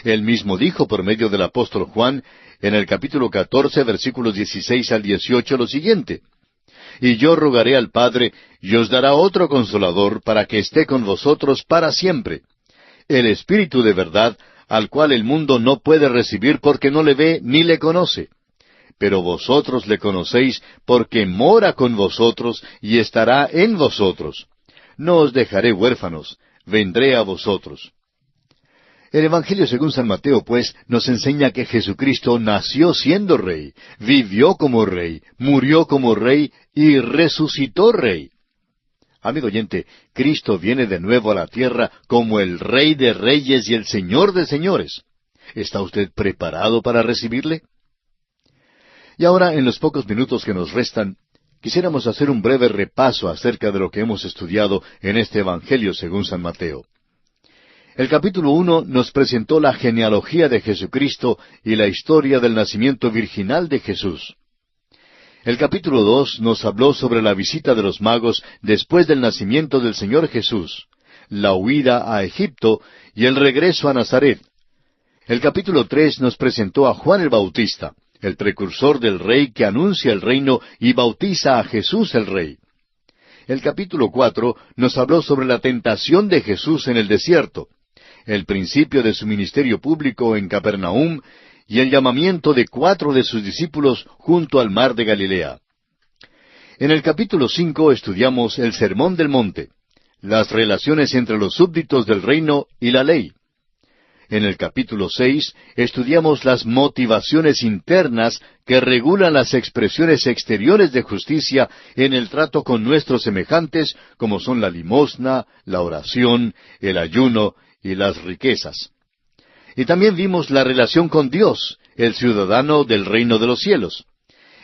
Él mismo dijo por medio del apóstol Juan, en el capítulo 14, versículos 16 al 18, lo siguiente: Y yo rogaré al Padre, y os dará otro Consolador, para que esté con vosotros para siempre, el Espíritu de verdad, al cual el mundo no puede recibir porque no le ve ni le conoce. Pero vosotros le conocéis porque mora con vosotros y estará en vosotros. No os dejaré huérfanos, vendré a vosotros. El Evangelio según San Mateo, pues, nos enseña que Jesucristo nació siendo Rey, vivió como Rey, murió como Rey y resucitó Rey. Amigo oyente, Cristo viene de nuevo a la tierra como el Rey de Reyes y el Señor de Señores. ¿Está usted preparado para recibirle? Y ahora, en los pocos minutos que nos restan, quisiéramos hacer un breve repaso acerca de lo que hemos estudiado en este Evangelio según San Mateo. El capítulo 1 nos presentó la genealogía de Jesucristo y la historia del nacimiento virginal de Jesús. El capítulo 2 nos habló sobre la visita de los magos después del nacimiento del Señor Jesús, la huida a Egipto y el regreso a Nazaret. El capítulo 3 nos presentó a Juan el Bautista, el precursor del Rey que anuncia el reino y bautiza a Jesús el Rey. El capítulo 4 nos habló sobre la tentación de Jesús en el desierto, el principio de su ministerio público en Capernaum y el llamamiento de 4 de sus discípulos junto al mar de Galilea. En el capítulo 5 estudiamos el Sermón del Monte, las relaciones entre los súbditos del reino y la ley. En el capítulo 6 estudiamos las motivaciones internas que regulan las expresiones exteriores de justicia en el trato con nuestros semejantes, como son la limosna, la oración, el ayuno y las riquezas. Y también vimos la relación con Dios, el ciudadano del reino de los cielos.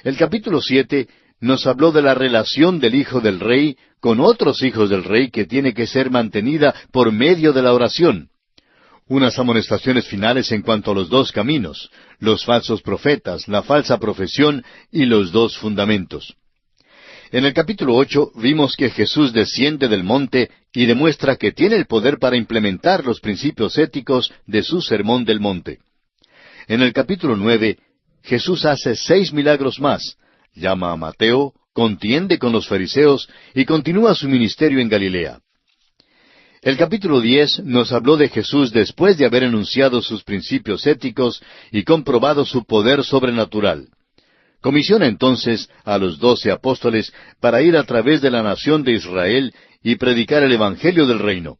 El capítulo 7 nos habló de la relación del Hijo del Rey con otros hijos del Rey que tiene que ser mantenida por medio de la oración. Unas amonestaciones finales en cuanto a los 2 caminos, los falsos profetas, la falsa profesión y los 2 fundamentos. En el capítulo 8 vimos que Jesús desciende del monte y demuestra que tiene el poder para implementar los principios éticos de su Sermón del Monte. En el capítulo 9, Jesús hace 6 milagros más, llama a Mateo, contiende con los fariseos y continúa su ministerio en Galilea. El capítulo 10 nos habló de Jesús después de haber enunciado sus principios éticos y comprobado su poder sobrenatural. Comisiona entonces a los 12 apóstoles para ir a través de la nación de Israel y predicar el Evangelio del Reino.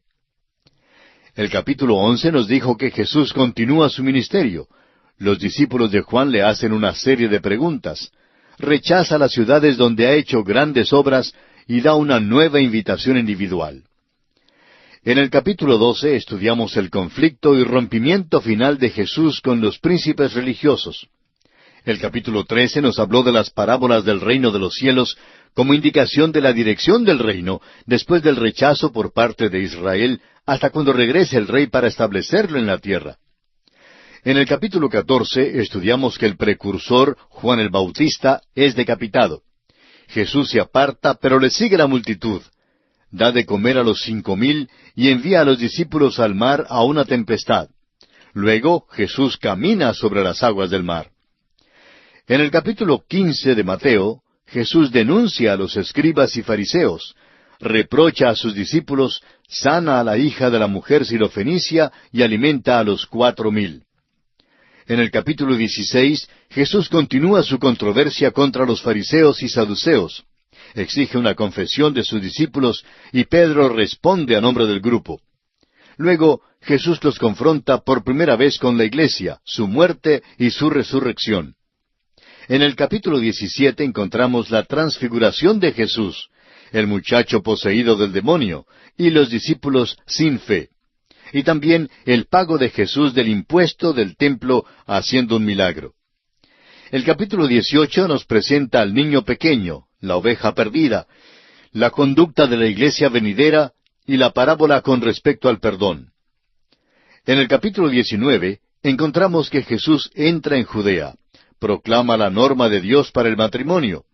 El capítulo 11 nos dijo que Jesús continúa su ministerio. Los discípulos de Juan le hacen una serie de preguntas. Rechaza las ciudades donde ha hecho grandes obras y da una nueva invitación individual. En el capítulo 12 estudiamos el conflicto y rompimiento final de Jesús con los príncipes religiosos. El capítulo 13 nos habló de las parábolas del reino de los cielos como indicación de la dirección del reino después del rechazo por parte de Israel hasta cuando regrese el rey para establecerlo en la tierra. En el capítulo 14 estudiamos que el precursor, Juan el Bautista, es decapitado. Jesús se aparta, pero le sigue la multitud. Da de comer a los 5,000 y envía a los discípulos al mar a una tempestad. Luego Jesús camina sobre las aguas del mar. En el capítulo 15 de Mateo, Jesús denuncia a los escribas y fariseos, reprocha a sus discípulos, sana a la hija de la mujer sirofenicia y alimenta a los 4,000. En el capítulo 16, Jesús continúa su controversia contra los fariseos y saduceos. Exige una confesión de sus discípulos y Pedro responde a nombre del grupo. Luego, Jesús los confronta por primera vez con la iglesia, su muerte y su resurrección. En el capítulo 17 encontramos la transfiguración de Jesús, el muchacho poseído del demonio, y los discípulos sin fe. Y también el pago de Jesús del impuesto del templo haciendo un milagro. El capítulo 18 nos presenta al niño pequeño, la oveja perdida, la conducta de la iglesia venidera y la parábola con respecto al perdón. En el capítulo 19 encontramos que Jesús entra en Judea, proclama la norma de Dios para el matrimonio.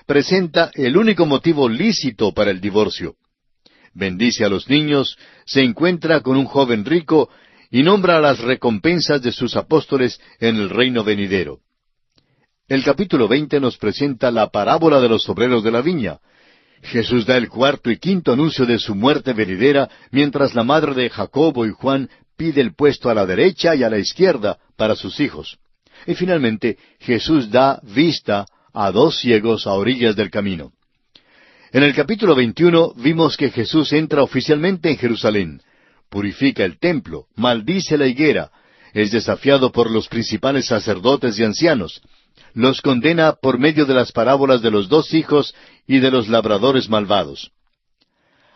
Presenta el único motivo lícito para el divorcio. Bendice a los niños, se encuentra con un joven rico y nombra las recompensas de sus apóstoles en el reino venidero. El capítulo 20 nos presenta la parábola de los obreros de la viña. Jesús da el cuarto y quinto anuncio de su muerte venidera, mientras la madre de Jacobo y Juan pide el puesto a la derecha y a la izquierda para sus hijos. Y finalmente, Jesús da vista a dos ciegos a orillas del camino. En el capítulo 21 vimos que Jesús entra oficialmente en Jerusalén, purifica el templo, maldice la higuera, es desafiado por los principales sacerdotes y ancianos, los condena por medio de las parábolas de los dos hijos y de los labradores malvados.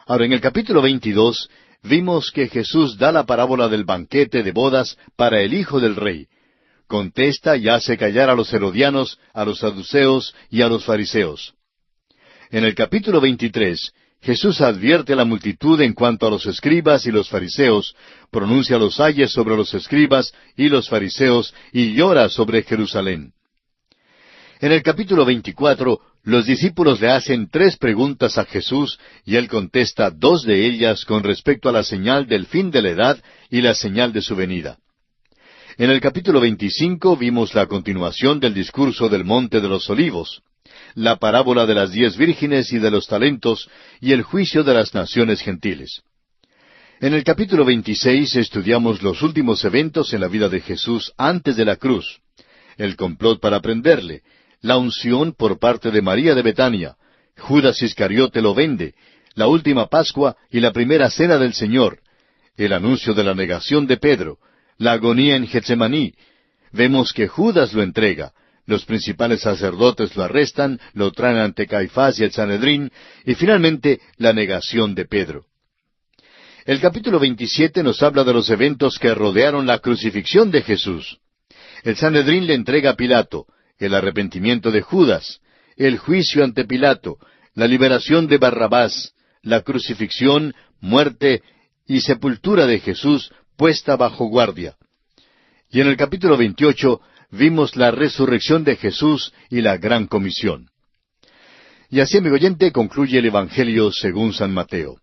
Ahora, en el capítulo 22 vimos que Jesús da la parábola del banquete de bodas para el hijo del rey. Contesta y hace callar a los herodianos, a los saduceos y a los fariseos. En el capítulo 23, Jesús advierte a la multitud en cuanto a los escribas y los fariseos, pronuncia los ayes sobre los escribas y los fariseos y llora sobre Jerusalén. En el capítulo 24, los discípulos le hacen 3 preguntas a Jesús y Él contesta 2 de ellas con respecto a la señal del fin de la edad y la señal de su venida. En el capítulo 25 vimos la continuación del discurso del Monte de los Olivos, la parábola de las 10 vírgenes y de los talentos y el juicio de las naciones gentiles. En el capítulo 26 estudiamos los últimos eventos en la vida de Jesús antes de la cruz, el complot para prenderle, la unción por parte de María de Betania, Judas Iscariote lo vende, la última Pascua y la primera cena del Señor, el anuncio de la negación de Pedro, la agonía en Getsemaní. Vemos que Judas lo entrega, los principales sacerdotes lo arrestan, lo traen ante Caifás y el Sanedrín, y finalmente la negación de Pedro. El capítulo 27 nos habla de los eventos que rodearon la crucifixión de Jesús. El Sanedrín le entrega a Pilato, el arrepentimiento de Judas, el juicio ante Pilato, la liberación de Barrabás, la crucifixión, muerte y sepultura de Jesús puesta bajo guardia. Y en el capítulo 28 vimos la resurrección de Jesús y la gran comisión. Y así, amigo oyente, concluye el Evangelio según San Mateo.